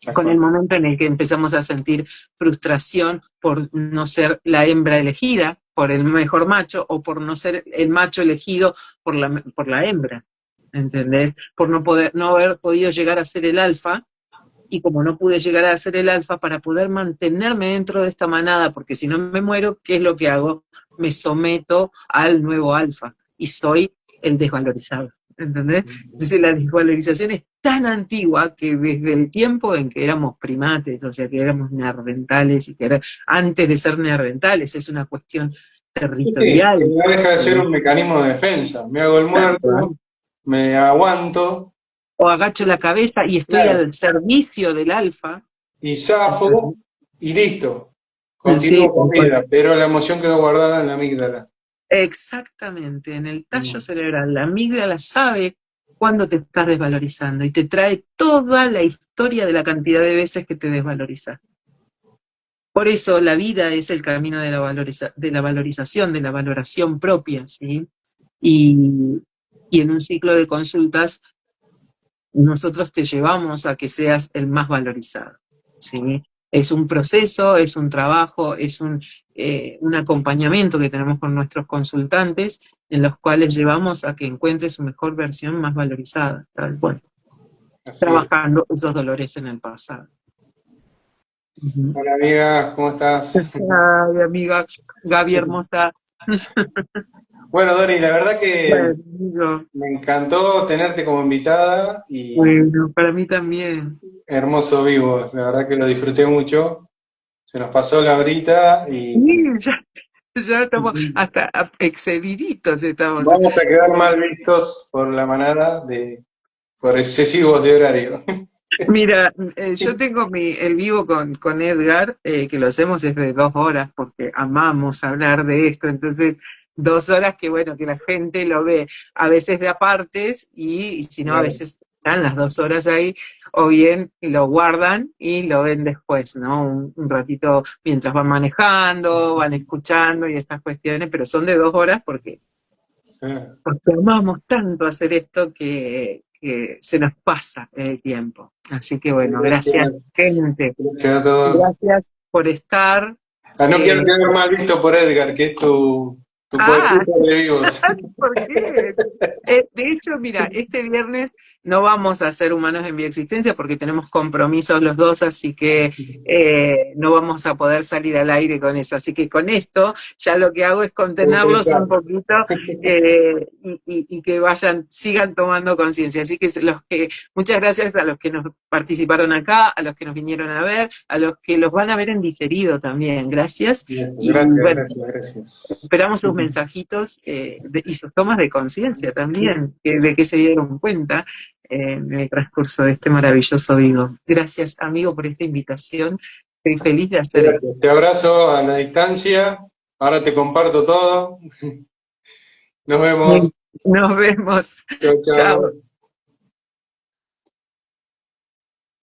S1: Tal
S2: con el
S1: cual.
S2: momento en el que empezamos a sentir frustración por no ser la hembra elegida por el mejor macho o por no ser el macho elegido por la hembra, ¿entendés? Por no haber podido llegar a ser el alfa, y como no pude llegar a ser el alfa para poder mantenerme dentro de esta manada, porque si no me muero, ¿qué es lo que hago? Me someto al nuevo alfa y soy el desvalorizado, ¿entendés? Entonces la desvalorización es tan antigua que desde el tiempo en que éramos primates, o sea, que éramos neandertales y que antes de ser neandertales es una cuestión
S1: Sí, sí, que
S2: territorial.
S1: no deja de ser un mecanismo de defensa. Me hago el
S2: Tal cual.
S1: muerto, me aguanto,
S2: O agacho la cabeza y estoy
S1: claro,
S2: al servicio del alfa.
S1: y zafo
S2: ¿Entendés?
S1: y listo.
S2: Sí,
S1: Continúo con
S2: tal cual.
S1: vida, pero la emoción quedó guardada en la amígdala.
S2: Exactamente, en el tallo
S1: Mm.
S2: cerebral, la amígdala sabe cuándo te estás desvalorizando y te trae toda la historia de la cantidad de veces que te desvalorizas. Por eso la vida es el camino de la valorización, de la valoración propia, ¿sí? Y, y en un ciclo de consultas nosotros te llevamos a que seas el más valorizado, ¿sí? Es un proceso, es un trabajo, es un acompañamiento que tenemos con nuestros consultantes en los cuales llevamos a que encuentre su mejor versión más valorizada, tal cual,
S1: Así es.
S2: trabajando esos dolores en el pasado.
S1: Hola amiga, ¿cómo estás?
S2: Ay, amiga Gaby hermosa.
S1: Bueno, Dori, la verdad que
S2: Bueno,
S1: me encantó tenerte como invitada y
S2: bueno, para mí también.
S1: hermoso vivo, la verdad que lo disfruté mucho. Se nos pasó la horita
S2: Sí,
S1: y
S2: ya estamos hasta excediditos estamos.
S1: vamos a quedar mal vistos por la manada por excesivos de horario.
S2: Mira, yo tengo el vivo con Edgar, que lo hacemos es de 2 horas, porque amamos hablar de esto, entonces 2 horas que bueno, que la gente lo ve a veces de apartes y si no, a
S1: Claro.
S2: veces están las 2 horas ahí, o bien lo guardan y lo ven después, ¿no? Un ratito mientras van manejando, van escuchando y estas cuestiones, pero son de 2 horas
S1: Ah,
S2: porque amamos tanto hacer esto que se nos pasa el tiempo. Así que bueno, gracias,
S1: gracias,
S2: gente.
S1: gracias a todos.
S2: Gracias por estar.
S1: Ah, no quiero
S2: Eh,
S1: quedar mal visto por Edgar, que es tu
S2: ah,
S1: coequiper de vivos.
S2: ¿Por qué? De hecho, mira, este viernes no vamos a hacer Humanos en Bioexistencia porque tenemos compromisos los dos, así que no vamos a poder salir al aire con eso. Así que con esto ya lo que hago es contenerlos un poquito y que sigan tomando conciencia. Así que muchas gracias a los que nos participaron acá, a los que nos vinieron a ver, a los que los van a ver en diferido también. Gracias. Y
S1: Gracias,
S2: bueno,
S1: gracias, gracias.
S2: esperamos sus mensajitos y sus tomas de conciencia también, de que se dieron cuenta en el transcurso de este maravilloso vivo. Gracias, amigo, por esta invitación. Estoy feliz de hacer esto.
S1: Gracias. Te abrazo a la distancia. Ahora te comparto todo. Nos vemos.
S2: Nos vemos.
S1: Chao,
S2: Chao.
S1: chao.